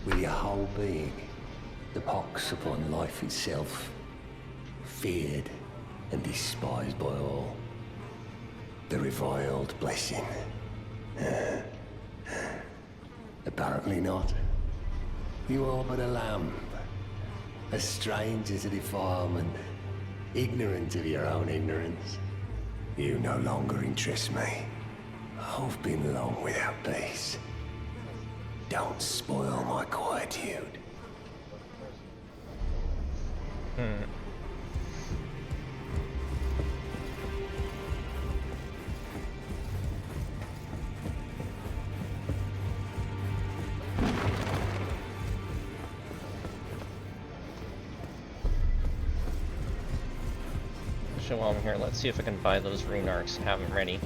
With your whole being, the pox upon life itself, feared and despised by all. The reviled blessing. Apparently not. You are but a lamb, a stranger to defilement, ignorant of your own ignorance. You no longer interest me. I've been long without peace. Don't spoil my quietude. So while I'm here, let's see if I can buy those rune arcs and have them ready.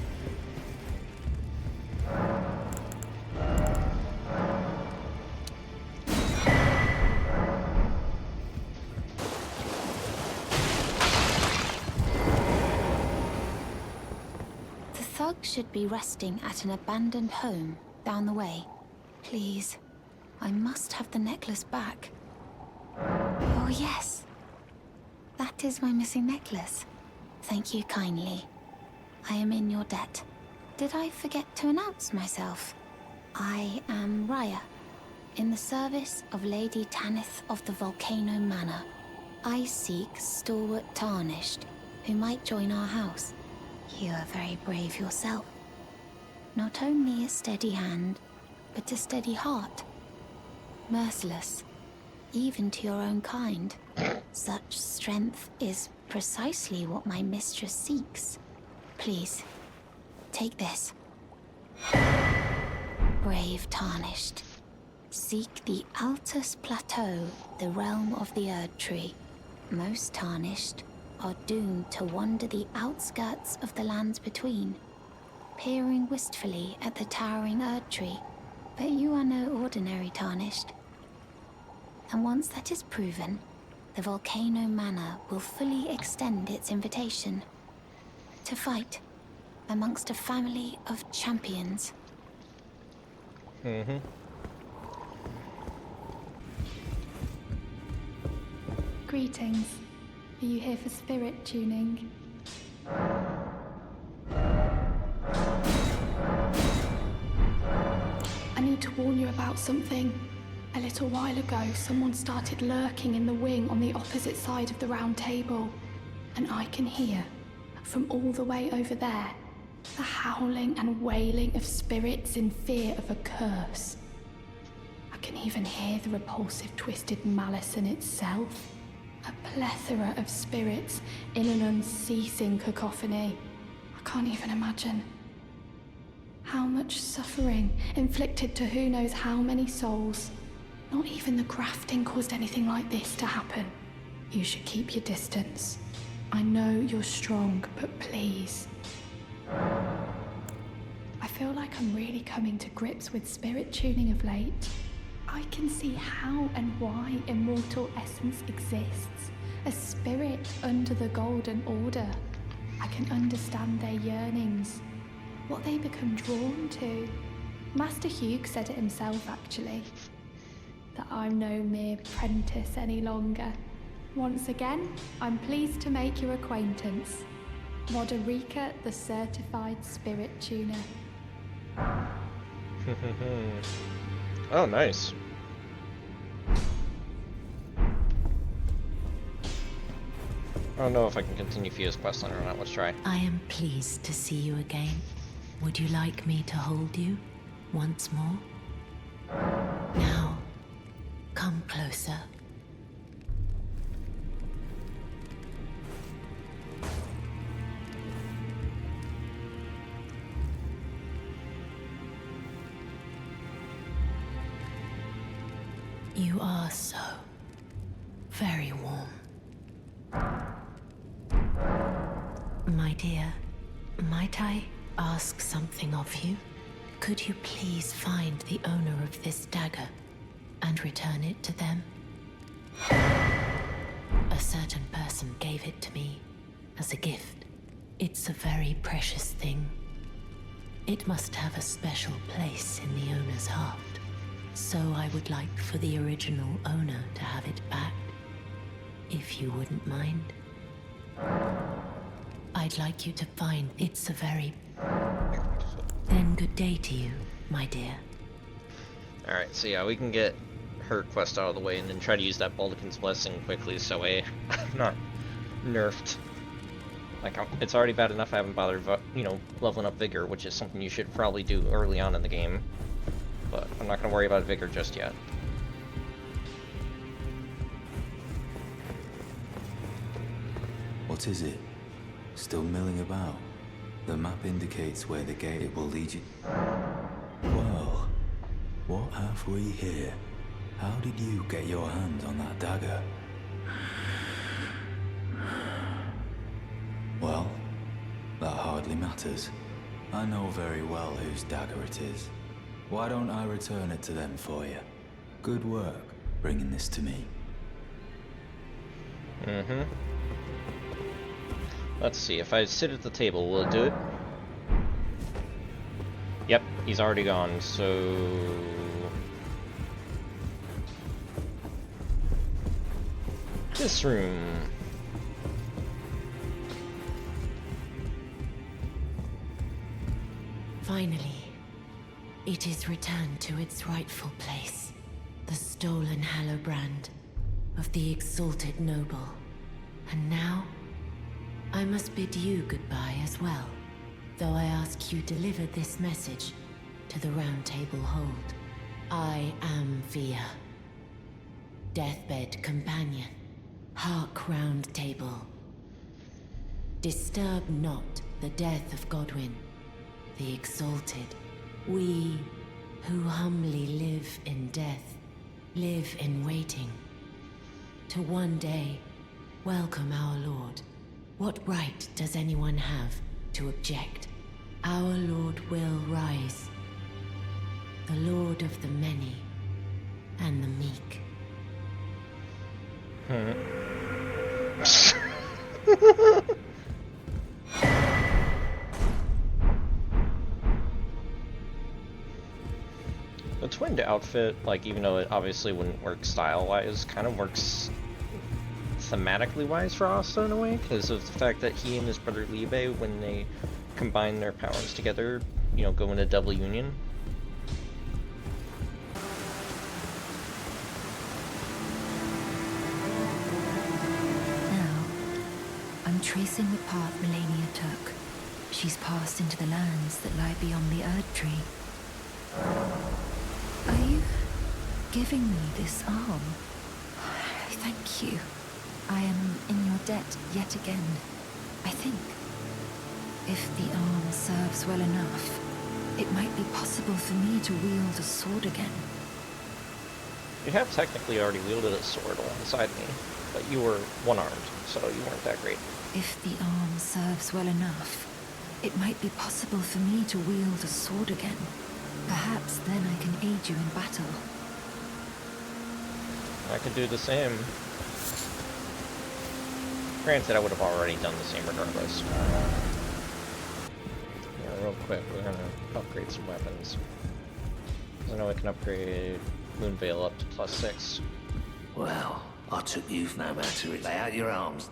The thug should be resting at an abandoned home down the way. Please, I must have the necklace back. Oh yes, that is my missing necklace. Thank you kindly. I am in your debt. Did I forget to announce myself? I am Raya, in the service of Lady Tanith of the Volcano Manor. I seek stalwart Tarnished, who might join our house. You are very brave yourself. Not only a steady hand, but a steady heart. Merciless, even to your own kind. Such strength is precisely what my mistress seeks. Please, take this. Brave Tarnished. Seek the Altus Plateau, the realm of the Erd Tree. Most Tarnished are doomed to wander the outskirts of the lands between, peering wistfully at the towering Erd Tree. But you are no ordinary Tarnished. And once that is proven, the Volcano Manor will fully extend its invitation to fight amongst a family of champions. Greetings. Are you here for spirit tuning? I need to warn you about something. A little while ago, someone started lurking in the wing on the opposite side of the round table. And I can hear, from all the way over there, the howling and wailing of spirits in fear of a curse. I can even hear the repulsive twisted malice in itself. A plethora of spirits in an unceasing cacophony. I can't even imagine. How much suffering inflicted to who knows how many souls. Not even the grafting caused anything like this to happen. You should keep your distance. I know you're strong, but please. I feel like I'm really coming to grips with spirit tuning of late. I can see how and why immortal essence exists. A spirit under the Golden Order. I can understand their yearnings. What they become drawn to. Master Hugh said it himself, actually. That I'm no mere apprentice any longer. Once again, I'm pleased to make your acquaintance. Moderica, the certified spirit tuner. Oh, nice. I don't know if I can continue Fia's questline or not. Let's try. I am pleased to see you again. Would you like me to hold you once more? Now, come closer. You are so very warm. My dear, might I ask something of you? Could you please find the owner of this dagger and return it to them? A certain person gave it to me as a gift. It's a very precious thing. It must have a special place in the owner's heart. So I would like for the original owner to have it back, if you wouldn't mind. I'd like you to find it's a very... Then good day to you, my dear. Alright, so yeah, we can get her quest out of the way and then try to use that Baldekin's Blessing quickly so I'm not nerfed. Like, it's already bad enough I haven't bothered, leveling up Vigor, which is something you should probably do early on in the game. But I'm not going to worry about Vigor just yet. What is it? Still milling about? The map indicates where the gate will lead you. Well, what have we here? How did you get your hands on that dagger? Well, that hardly matters. I know very well whose dagger it is. Why don't I return it to them for you? Good work, bringing this to me. Mm-hmm. Let's see, if I sit at the table, will it do it? Yep, he's already gone, so... This room. Finally, it is returned to its rightful place. The stolen Hallowbrand of the exalted noble. And now, I must bid you goodbye as well, though I ask you deliver this message to the Round Table Hold. I am Via, deathbed companion. Hark, Round Table. Disturb not the death of Godwyn, the exalted. We who humbly live in death, live in waiting, to one day welcome our Lord. What right does anyone have to object? Our Lord will rise, the Lord of the many and the meek. The twinned outfit, like, even though it obviously wouldn't work style-wise, kind of works thematically-wise for Asta in a way, because of the fact that he and his brother Liebe, when they combine their powers together, go into double union. Now, I'm tracing the path Melania took. She's passed into the lands that lie beyond the Erdtree. Are you giving me this arm? Thank you. I am in your debt yet again, I think. If the arm serves well enough, it might be possible for me to wield a sword again. You have technically already wielded a sword alongside me, but you were one-armed, so you weren't that great. If the arm serves well enough, it might be possible for me to wield a sword again. Perhaps then I can aid you in battle. I could do the same. Granted, I would have already done the same regardless. Yeah, real quick, we're gonna upgrade some weapons. I know I can upgrade Moonveil up to +6. Well, I took you no matter it. Lay out your arms.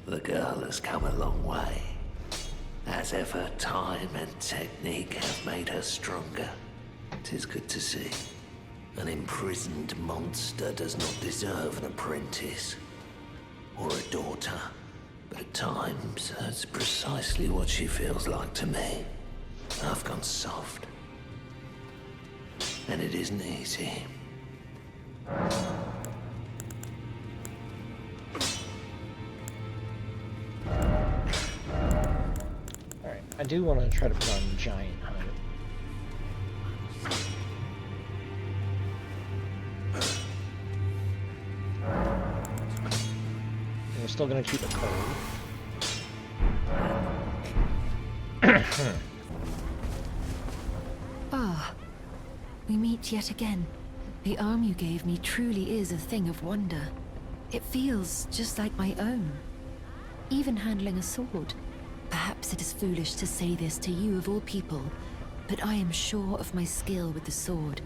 The girl has come a long way. As ever, time and technique have made her stronger. 'Tis good to see. An imprisoned monster does not deserve an apprentice or a daughter. But at times, that's precisely what she feels like to me. I've gone soft. And it isn't easy. Alright, I do want to try to put on Giant Hunt. We're still gonna keep it cold. Ah, we meet yet again. The arm you gave me truly is a thing of wonder. It feels just like my own. Even handling a sword. Perhaps it is foolish to say this to you of all people, but I am sure of my skill with the sword.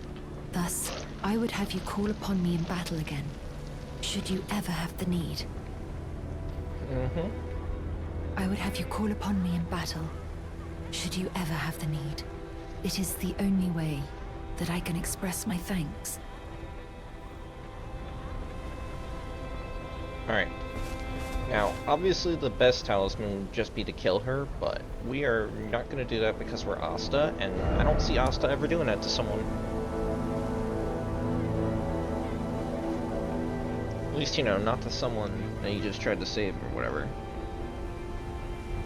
Thus, I would have you call upon me in battle again, should you ever have the need. I would have you call upon me in battle, should you ever have the need. It is the only way that I can express my thanks. Alright. Now, obviously the best talisman would just be to kill her, but we are not going to do that because we're Asta, and I don't see Asta ever doing that to someone. At least, you know, not to someone that you just tried to save or whatever.